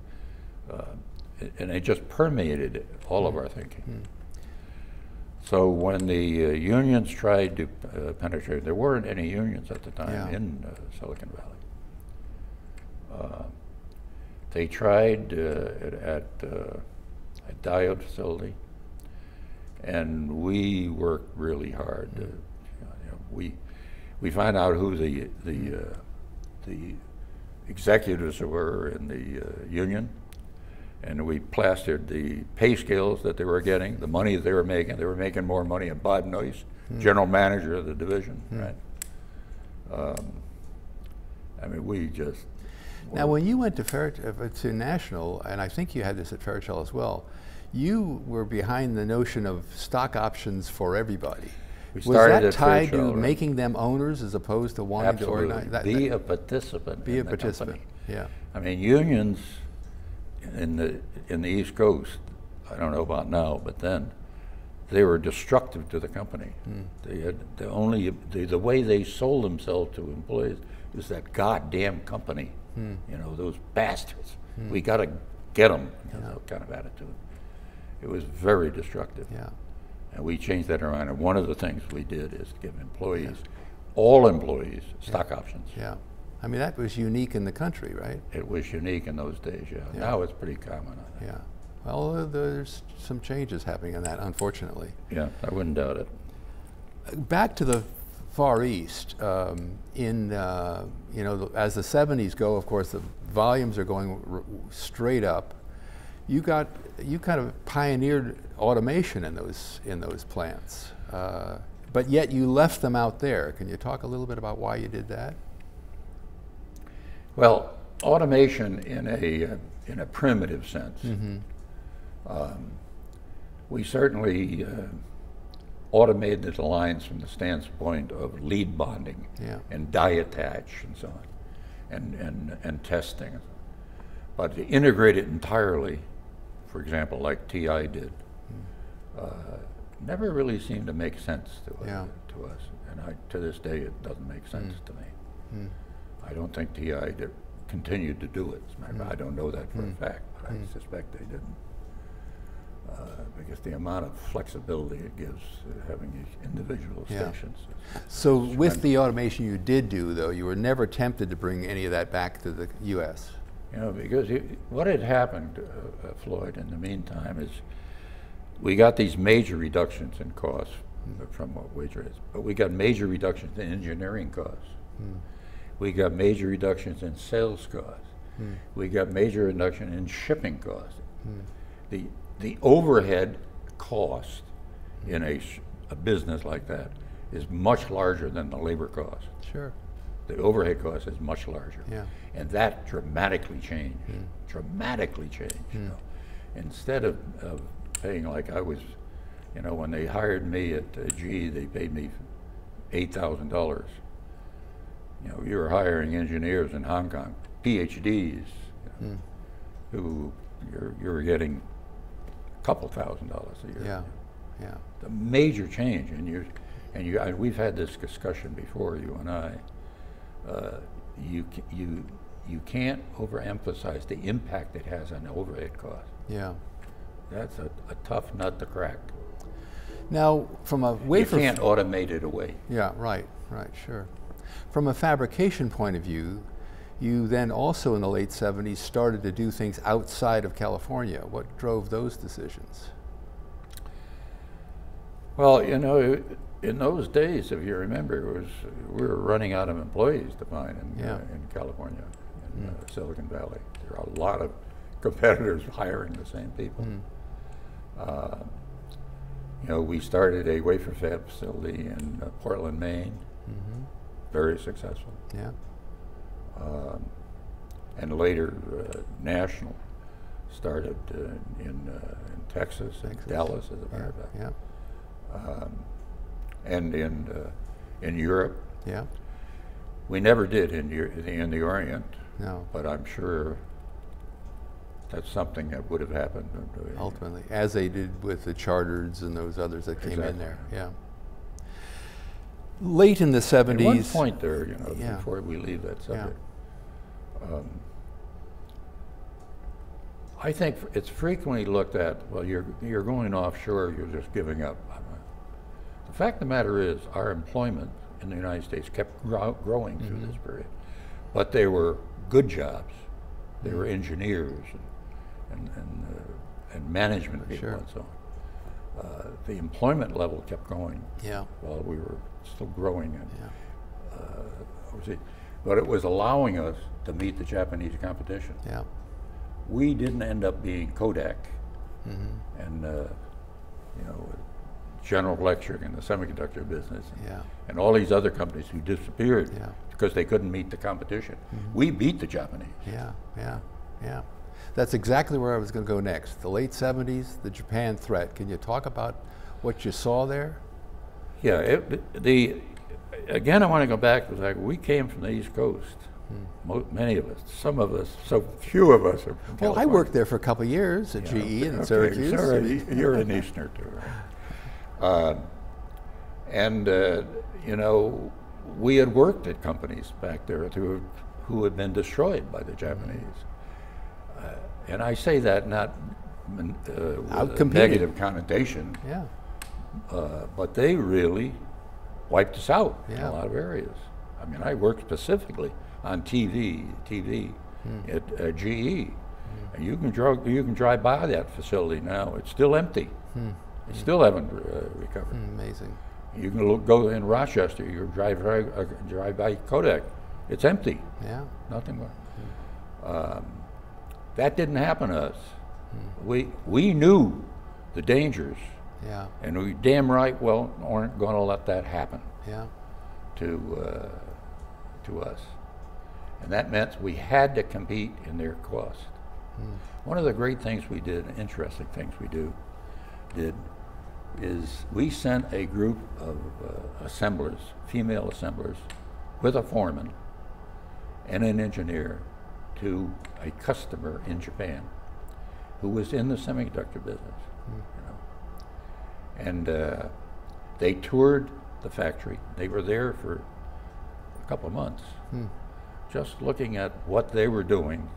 and it just permeated all of our thinking. So when the unions tried to penetrate, there weren't any unions at the time in Silicon Valley. They tried at a diode facility, and we worked really hard. We found out who the executives were in the union, and we plastered the pay scales that they were getting, the money that they were making. They were making more money than Bob Noyce, general manager of the division, right? I mean, we just... Now, when you went to National, and I think you had this at Fairchild as well, you were behind the notion of stock options for everybody. Was that tied to making them owners as opposed to wanting to organize? Be a participant. Be a participant. Yeah. I mean, unions in the East Coast, I don't know about now, but then they were destructive to the company. They had the way they sold themselves to employees was that goddamn company. You know, those bastards. We got to get them. You know, that kind of attitude. It was very destructive. Yeah. And we changed that around. And one of the things we did is give employees, all employees, stock options. Yeah. I mean, that was unique in the country, right? It was unique in those days, yeah. Now it's pretty common. Yeah. Well, there's some changes happening in that, unfortunately. Yeah, I wouldn't doubt it. Back to the Far East, you know, as the 70s go, of course, the volumes are going straight up. You kind of pioneered automation in those plants, but yet you left them out there. Can you talk a little bit about why you did that? Well, automation in a primitive sense. We certainly automated the lines from the standpoint of lead bonding and die attach and so on, and testing. But to integrate it entirely, for example, like TI did, never really seemed to make sense to us. And to this day, it doesn't make sense to me. I don't think TI continued to do it. As a matter of fact, I don't know that for a fact, but I suspect they didn't. Because the amount of flexibility it gives having these individual stations. So with the automation you did do, though, you were never tempted to bring any of that back to the U.S.? You know, because what had happened, Floyd, in the meantime is we got these major reductions in costs from what wage rates, but we got major reductions in engineering costs. We got major reductions in sales costs. We got major reduction in shipping costs. The overhead cost in a business like that is much larger than the labor cost. Sure. The overhead cost is much larger. Yeah. And that dramatically changed. Dramatically changed. You know. Instead of paying like I was, you know, when they hired me at GE, they paid me $8,000. You know, you were hiring engineers in Hong Kong, PhDs, who you're getting $2,000 a year. Yeah, yeah. The major change, and we've had this discussion before, you and I. You can't overemphasize the impact it has on the overhead cost. Yeah. That's a tough nut to crack. Now, from a wafer, you can't automate it away. Yeah, right, sure. From a fabrication point of view, you then also in the late 70s started to do things outside of California. What drove those decisions? Well, you know, in those days, if you remember, we were running out of employees to find in California, in Silicon Valley. There are a lot of competitors hiring the same people. You know, we started a wafer fab facility in Portland, Maine. Very successful. Yeah. And later, National started in Texas, Dallas, as a matter of fact. Yeah. And in Europe. Yeah. We never did in the Orient. No. But I'm sure that's something that would have happened. Ultimately, as they did with the charters and those others that came in there. Yeah. Late in the 70s. At one point there, you know, before we leave that subject, I think it's frequently looked at, well, you're going offshore, you're just giving up. The fact of the matter is, our employment in the United States kept growing through this period. But they were good jobs. They were engineers and management people and so on. The employment level kept going while we were still growing. But it was allowing us to meet the Japanese competition. Yeah. We didn't end up being Kodak and you know, General Electric in the semiconductor business and all these other companies who disappeared because they couldn't meet the competition. We beat the Japanese. Yeah. That's exactly where I was going to go next. The late 70s, the Japan threat. Can you talk about what you saw there? Yeah, again, I want to go back to the fact we came from the East Coast. Many of us, some of us, so few of us are from California. Well, I worked there for a couple of years at GE and Syracuse. Sorry, you're an Easterner too, right? You know, we had worked at companies back there who had been destroyed by the Japanese. And I say that not with a negative connotation, but they really wiped us out in a lot of areas. I mean, I worked specifically on TV at GE, and you can drive by that facility now. It's still empty. They still haven't recovered. Amazing. You can go in Rochester. You drive by Kodak. It's empty. Yeah. Nothing more. That didn't happen to us. We knew the dangers. Yeah. And we damn right well aren't going to let that happen. Yeah. To us. And that meant we had to compete in their cost. One of the great things we did, interesting things we did, is we sent a group of assemblers, female assemblers, with a foreman and an engineer to a customer in Japan who was in the semiconductor business. You know. And they toured the factory. They were there for a couple of months, just looking at what they were doing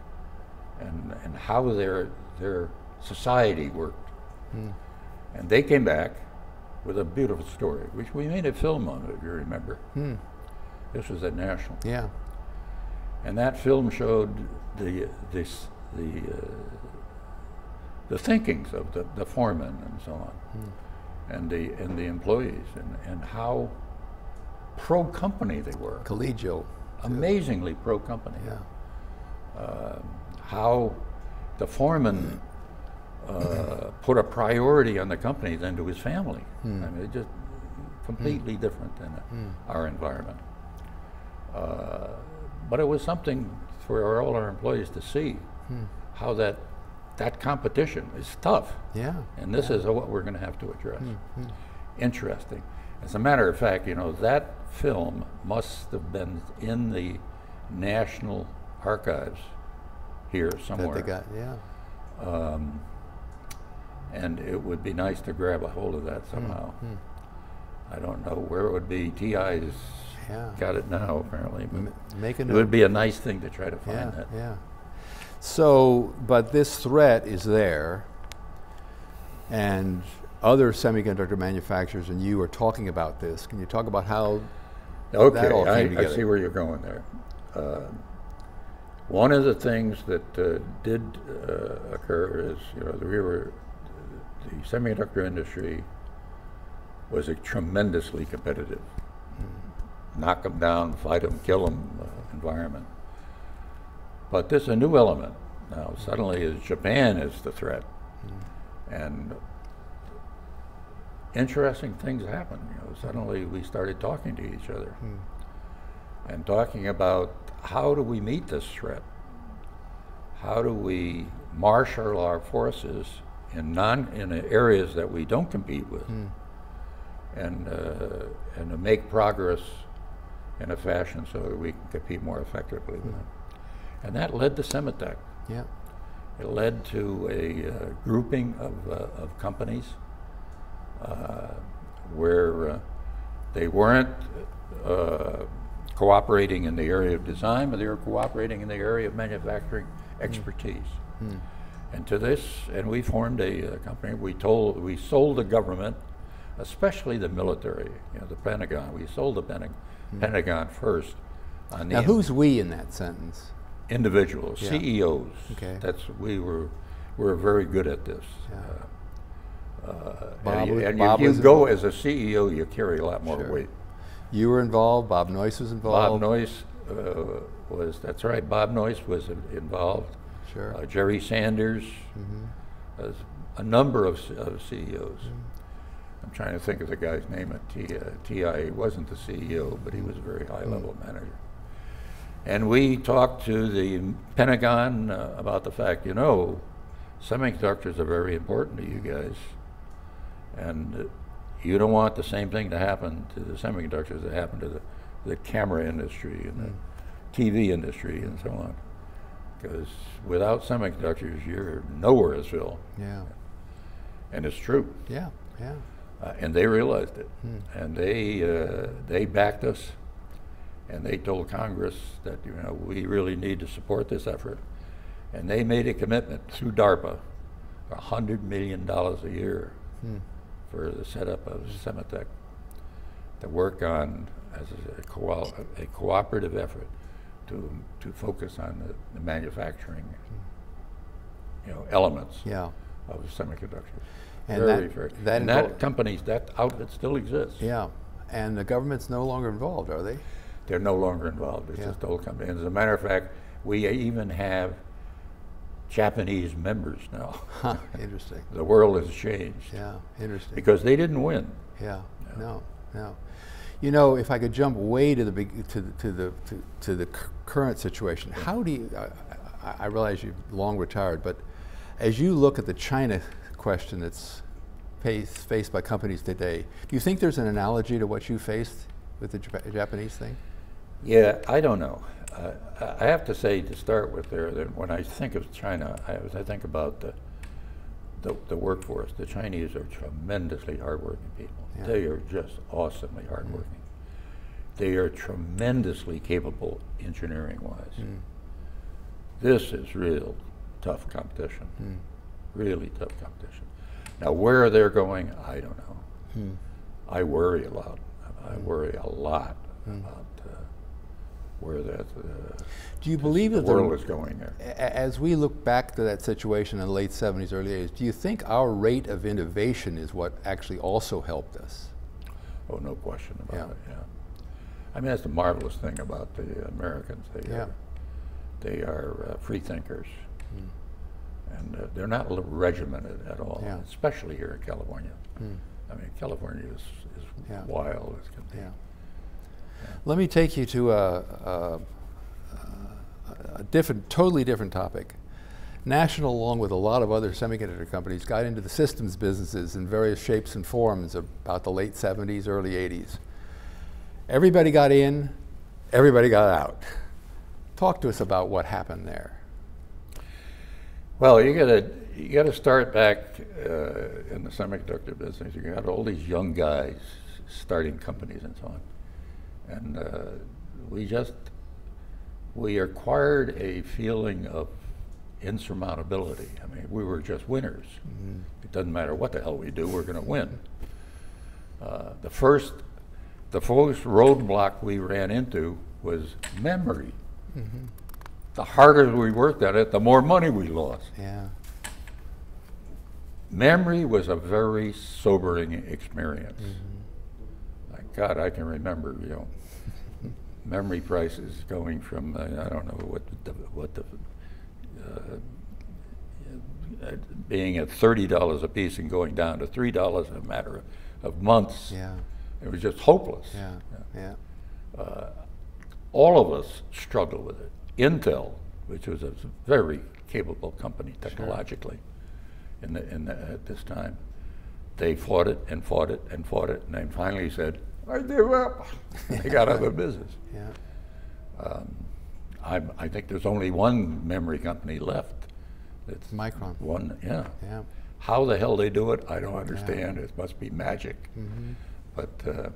and how their society worked. And they came back with a beautiful story, which we made a film on, if you remember. This was at National. Yeah. And that film showed the thinkings of the foremen and so on, and the employees, and how pro-company they were. Collegial. Amazingly pro-company. Yeah. How the foreman put a priority on the company than to his family. I mean, it's just completely different than our environment. But it was something for all our employees to see how that competition is tough. Yeah. And this is what we're going to have to address. Interesting. As a matter of fact, you know, that film must have been in the National Archives here somewhere. That they got, yeah. And it would be nice to grab a hold of that somehow. I don't know where it would be. TI's got it now, apparently. But it would be a nice thing to try to find that. Yeah. So, but this threat is there, and other semiconductor manufacturers and you are talking about this. Can you talk about how that all came together? I see where you're going there. One of the things that did occur is, you know, the semiconductor industry was a tremendously competitive, knock them down, fight them, kill them environment. But there's a new element now. Suddenly, Japan is the threat, and interesting things happen. You know, suddenly we started talking to each other and talking about how do we meet this threat? How do we marshal our forces in areas that we don't compete with, and to make progress in a fashion so that we can compete more effectively with them. And that led to Semitech. Yeah. It led to a grouping of companies where they weren't cooperating in the area of design, but they were cooperating in the area of manufacturing expertise. And to this, and we formed a company. We sold the government, especially the military, you know, the Pentagon. We sold the Pentagon first. Now, who's we in that sentence? Individuals, CEOs. Okay. We were very good at this. Bob and you go as a CEO, you carry a lot more weight. You were involved. Bob Noyce was involved. Bob Noyce that's right. Bob Noyce was involved. Sure. Jerry Sanders, a number of CEOs. I'm trying to think of the guy's name at TI. He wasn't the CEO, but he was a very high-level manager. And we talked to the Pentagon about the fact, you know, semiconductors are very important to you guys, and you don't want the same thing to happen to the semiconductors that happened to the camera industry and the TV industry and so on. Because without semiconductors, you're Nowheresville. Yeah. And it's true. Yeah, yeah. And they realized it. And they backed us, and they told Congress that, you know, we really need to support this effort. And they made a commitment through DARPA, $100 million a year for the setup of Semitech to work on as a cooperative effort to focus on the manufacturing, you know, elements of semiconductors. And that outfit still exists. Yeah, and the government's no longer involved, are they? They're no longer involved. It's just the whole company. And as a matter of fact, we even have Japanese members now. Huh, interesting. The world has changed. Yeah, interesting. Because they didn't win. Yeah, no. You know, if I could jump way to the current situation, how do you? I realize you've long retired, but as you look at the China question that's faced by companies today, do you think there's an analogy to what you faced with the Japanese thing? Yeah, I don't know. I have to say, to start with there, that when I think of China, I think about the workforce. The Chinese are tremendously hardworking people. Yeah. They are just awesomely hardworking. They are tremendously capable engineering-wise. This is real tough competition, really tough competition. Now, where they're going, I don't know. I worry a lot. I worry a lot about where that do you believe that the world is going there. As we look back to that situation in the late 70s, early 80s, do you think our rate of innovation is what actually also helped us? Oh, no question about it, yeah. I mean, that's the marvelous thing about the Americans. They are free thinkers. And they're not regimented at all, especially here in California. I mean, California is wild as can be. Let me take you to a totally different topic. National, along with a lot of other semiconductor companies, got into the systems businesses in various shapes and forms about the late 70s, early 80s. Everybody got in, everybody got out. Talk to us about what happened there. Well, you got to start back in the semiconductor business. You got all these young guys starting companies and so on, and we acquired a feeling of insurmountability. I mean, we were just winners. It doesn't matter what the hell we do, we're going to win. The first roadblock we ran into was memory. The harder we worked at it, the more money we lost. Memory was a very sobering experience. Like God, I can remember, memory prices going from I don't know being at $30 a piece and going down to $3 in a matter of months. It was just hopeless. All of us struggled with it. Intel, which was a very capable company technologically at this time, they fought it and fought it and fought it, and then finally said, I give up. They got out of business. I think there's only one memory company left. It's Micron. One, How the hell they do it, I don't understand. It must be magic. But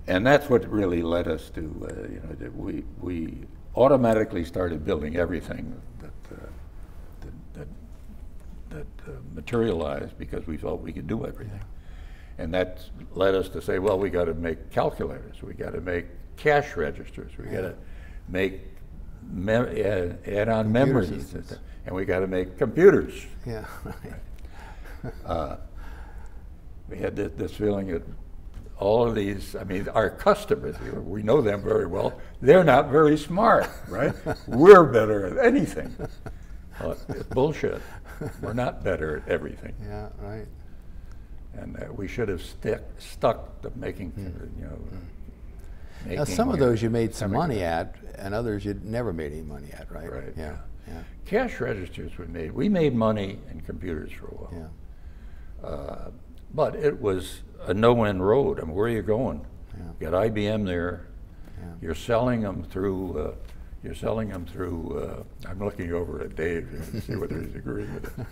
and that's what really led us to, that we automatically started building everything that materialized because we felt we could do everything. And that led us to say, well, we got to make calculators, we got to make cash registers, we got to make add-on memories, and we got to make computers. We had this feeling that all of these, I mean, our customers, we know them very well, they're not very smart, right? We're better at anything. Well, it's bullshit. We're not better at everything. And we should have stuck to making, now, some of those you made some money at, and others you never made any money at, right? Cash registers we made money in computers for a while. But it was a no-end road. I mean, where are you going? You got IBM there. You're selling them through. I'm looking over at Dave to see whether he's agreeing with it.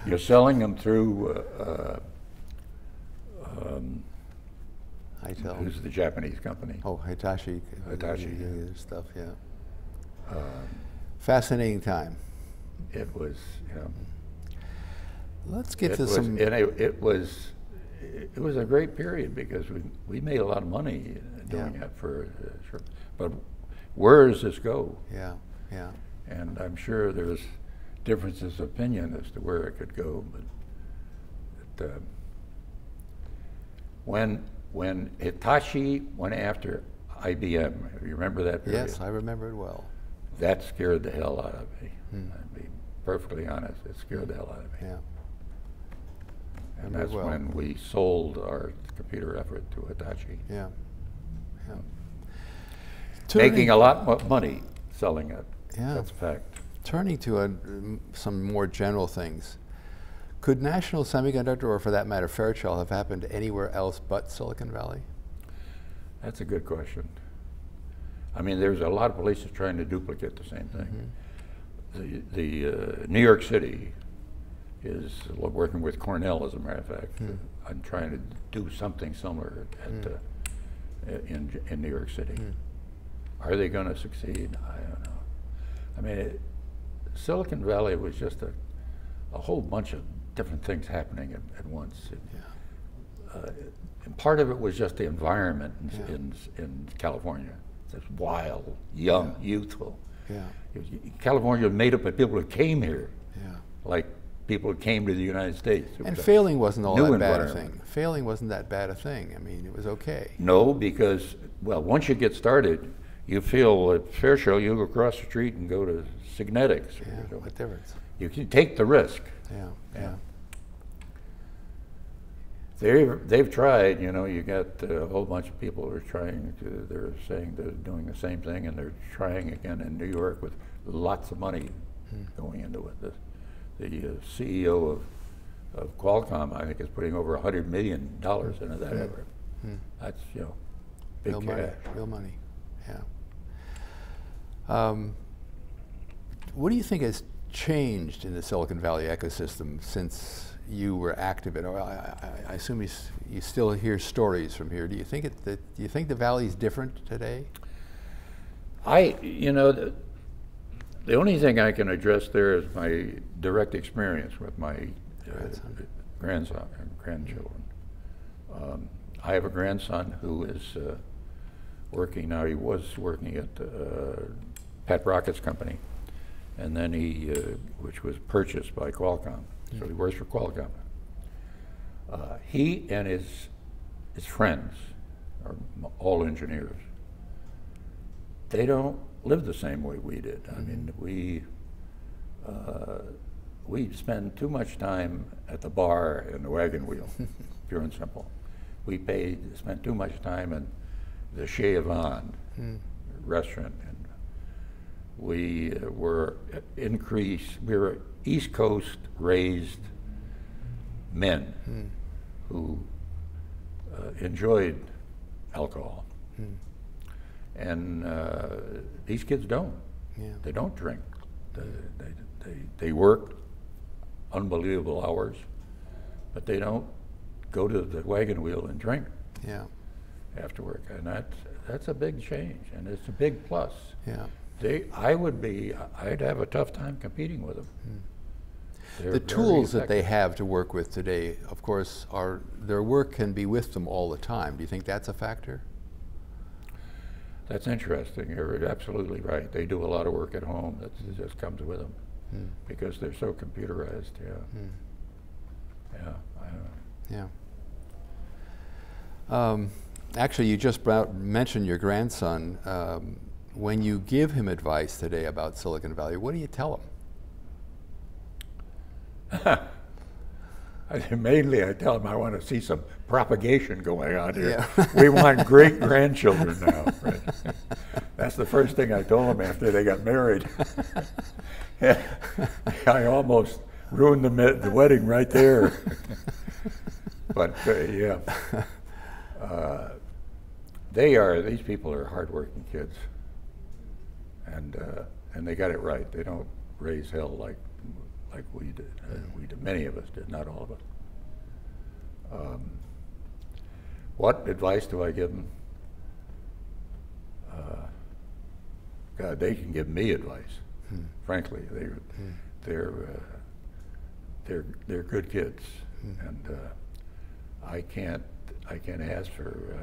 You're selling them through. Who's the Japanese company? Oh, Hitachi. Hitachi. Stuff, fascinating time. It was, Let's get to some. And it was a great period because we made a lot of money doing it for sure. But where does this go? And I'm sure there's differences of opinion as to where it could go. But when Hitachi went after IBM, you remember that period? Yes, I remember it well. That scared the hell out of me. I'd be perfectly honest, it scared the hell out of me. And that's when we sold our computer effort to Hitachi. Making a lot more money selling it. That's a fact. Turning to some more general things. Could National Semiconductor, or for that matter Fairchild, have happened anywhere else but Silicon Valley? That's a good question. I mean, there's a lot of places trying to duplicate the same thing. New York City is working with Cornell, as a matter of fact. I'm trying to do something similar in New York City. Are they going to succeed? I don't know. I mean, Silicon Valley was just a whole bunch of different things happening at once. And part of it was just the environment in California. It's wild, young, youthful. California was made up of people who came here, like people who came to the United States. And failing wasn't all that bad a thing. Failing wasn't that bad a thing. I mean, it was okay. No, because, well, once you get started, you feel at Fairchild, you go across the street and go to Signetics. What difference? You can take the risk. They've tried, you know, you got a whole bunch of people who are trying to, they're saying they're doing the same thing, and they're trying again in New York with lots of money going into it. The CEO of Qualcomm, I think, is putting over $100 million into that effort. That's, you know, big cash. Real money, what do you think has changed in the Silicon Valley ecosystem since you were active in it? I assume you still hear stories from here. Do you think do you think the Valley's different today? You know, the only thing I can address there is my direct experience with my grandson and grandchildren. I have a grandson who is working now. He was working at Pat Brockett's company, and then which was purchased by Qualcomm. So he works for Qualcomm. He and his friends are all engineers. They don't live the same way we did. I mean, we spend too much time at the bar and the wagon wheel, pure and simple. We spent too much time in the Chez Yvonne restaurant, and we were East Coast raised men who enjoyed alcohol. And these kids don't. They don't drink. They work unbelievable hours, but they don't go to the wagon wheel and drink after work. And that's a big change, and it's a big plus. I'd have a tough time competing with them. The tools that they have to work with today, of course, their work can be with them all the time. Do you think that's a factor? That's interesting. You're absolutely right. They do a lot of work at home that just comes with them because they're so computerized. Actually, you just mentioned your grandson. When you give him advice today about Silicon Valley, what do you tell him? Mainly, I tell him I want to see some propagation going on here. We want great grandchildren now. Right? That's the first thing I told him after they got married. I almost ruined the wedding right there. But these people are hardworking kids, and they got it right. They don't raise hell like we did. Many of us did, not all of us. What advice do I give them? God, they can give me advice. Frankly, they're good kids, and I can't ask for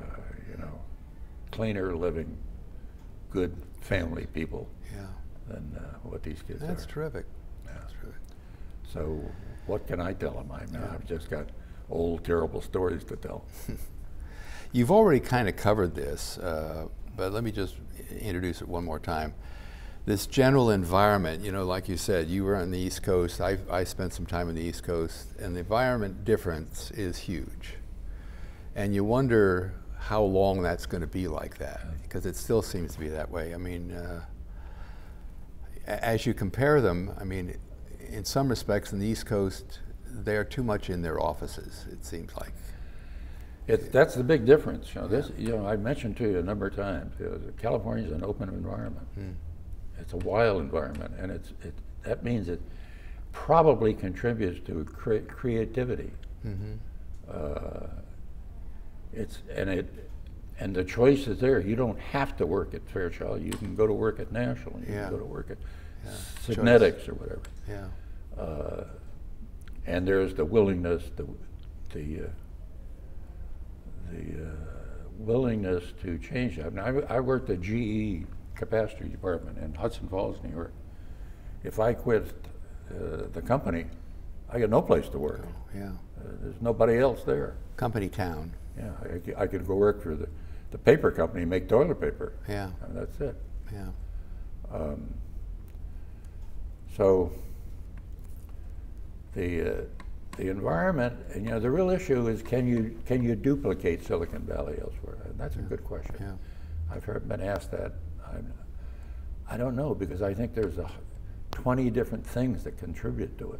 cleaner living, good family people than what these kids are. That's terrific. That's terrific. So what can I tell them? I've just got old, terrible stories to tell. You've already kind of covered this, but let me just introduce it one more time. This general environment, like you said, you were on the East Coast, I spent some time on the East Coast, and the environment difference is huge. And you wonder how long that's going to be like that, because it still seems to be that way. I mean, as you compare them, I mean, in some respects, in the East Coast, they're too much in their offices, it seems like. That's the big difference. I mentioned to you a number of times, California is an open environment. It's a wild environment, and that means it probably contributes to creativity. And the choice is there. You don't have to work at Fairchild. You can go to work at National. You can go to work at Cybernetics or whatever. And there's the willingness, the willingness to change. I mean, I worked at GE capacitor department in Hudson Falls, New York. If I quit the company, I got no place to work. There's nobody else there. Company town. Yeah, I could go work for the paper company, make toilet paper. And that's it. So the environment, and the real issue is can you duplicate Silicon Valley elsewhere? And that's a good question. I've been asked that. I don't know, because I think there's 20 different things that contribute to it.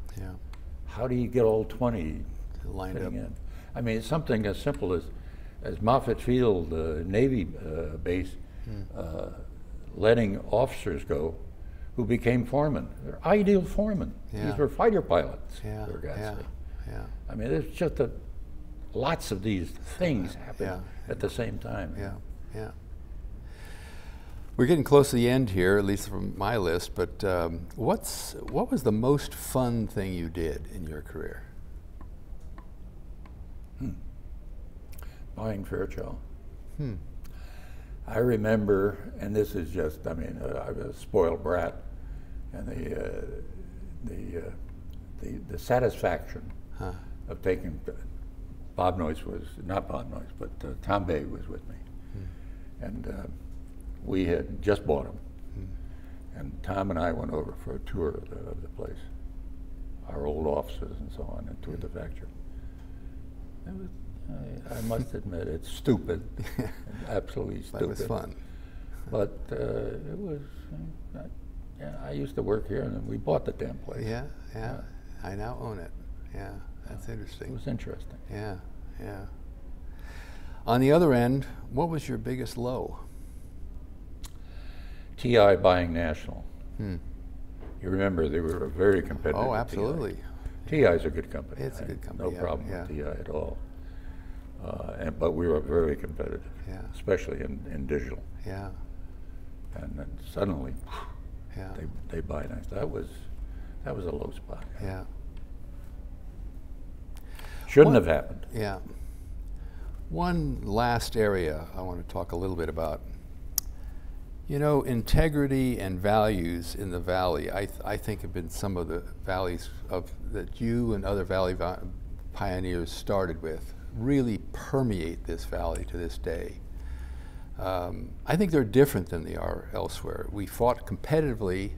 How do you get all 20 lined up in? I mean, it's something as simple as Moffett Field Navy base letting officers go who became foremen. They're ideal foremen. These were fighter pilots, for God's sake. I mean, there's just lots of these things happen at the same time. We're getting close to the end here, at least from my list, but what was the most fun thing you did in your career? Buying Fairchild. I remember, and this is just, I mean, I was a spoiled brat, and the satisfaction of taking, Bob Noyce was, not Bob Noyce, but Tom Bay was with me. And we had just bought them. And Tom and I went over for a tour of the place, our old offices and so on, and toured the factory. It was, I must admit, it's stupid, absolutely stupid. That was fun. But it was, I used to work here, and then we bought the damn place. I now own it. That's interesting. It was interesting. On the other end, what was your biggest low? TI buying National. You remember they were very competitive. Oh, absolutely. TI is a good company. It's a good company. No problem with TI at all. But we were very competitive, especially in digital. And then suddenly, they buy National. That was a low spot. Shouldn't have happened. One last area I want to talk a little bit about. Integrity and values in the Valley, I think have been some of the values that you and other Valley pioneers started with, really permeate this Valley to this day. I think they're different than they are elsewhere. We fought competitively,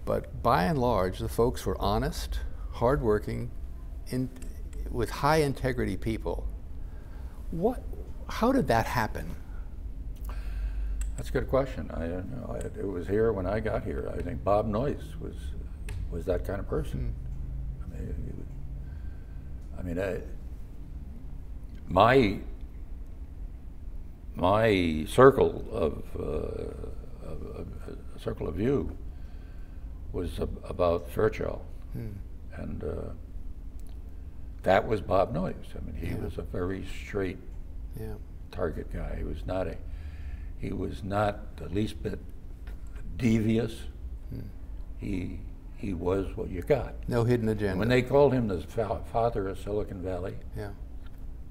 but by and large, the folks were honest, hardworking, with high integrity people. How did that happen? That's a good question. I don't know. It was here when I got here. I think Bob Noyce was that kind of person. My circle of view was about Fairchild, and that was Bob Noyce. I mean, he was a very straight target guy. He was not the least bit devious. He was what you got. No hidden agenda. And when they called him the father of Silicon Valley,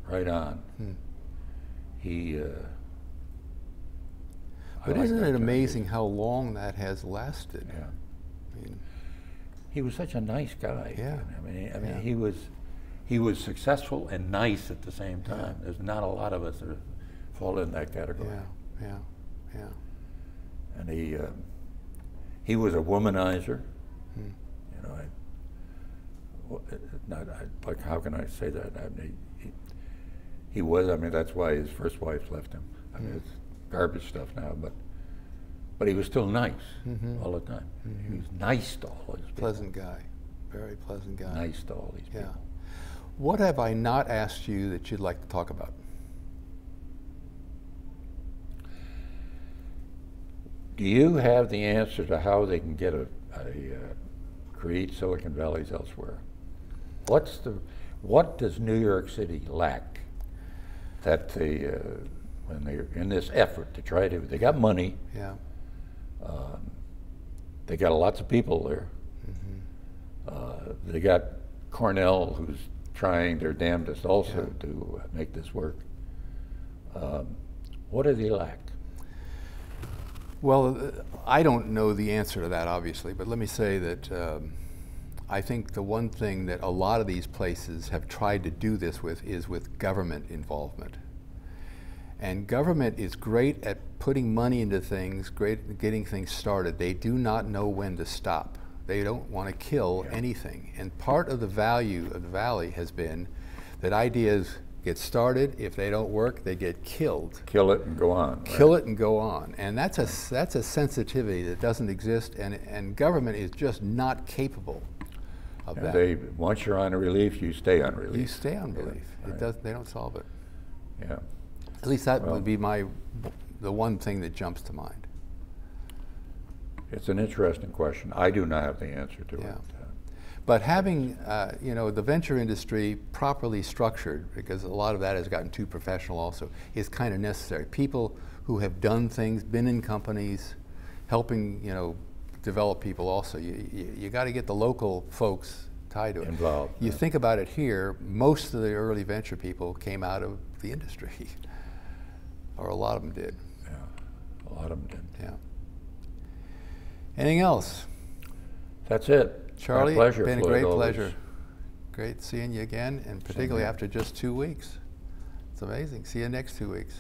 right on. But isn't it amazing how long that has lasted? He was such a nice guy. I mean, he was successful and nice at the same time. There's not a lot of us that fall in that category. And he was a womanizer. Like, how can I say that? I mean, he was. I mean, that's why his first wife left him. I mean, it's garbage stuff now, but he was still nice all the time. He was nice to all these people. Pleasant guy, very pleasant guy. Nice to all these people. What have I not asked you that you'd like to talk about? Do you have the answer to how they can get create Silicon Valleys elsewhere. What does New York City lack that they, when they're in this effort to try to, they got money, yeah. They got lots of people there. They got Cornell, who's trying their damnedest also to make this work. What do they lack? Well, I don't know the answer to that, obviously, but let me say that I think the one thing that a lot of these places have tried to do this with is with government involvement. And government is great at putting money into things, great at getting things started. They do not know when to stop. They don't want to kill anything. And part of the value of the Valley has been that ideas get started. If they don't work, they get killed. Kill it and go on. Kill it and go on. And that's a sensitivity that doesn't exist, and government is just not capable of that. Once you're on relief, you stay on relief. You stay on relief. They don't solve it. Yeah. At least that would be the one thing that jumps to mind. It's an interesting question. I do not have the answer to it. But having the venture industry properly structured, because a lot of that has gotten too professional also, is kind of necessary. People who have done things, been in companies, helping develop people also. You got to get the local folks tied to it. Involved. You think about it here, most of the early venture people came out of the industry. Or a lot of them did. Yeah, a lot of them did. Yeah. Anything else? That's it. Charlie, my pleasure, it's been Floyd, a great always. pleasure. Great seeing you again, and particularly after just 2 weeks. It's amazing. See you next 2 weeks.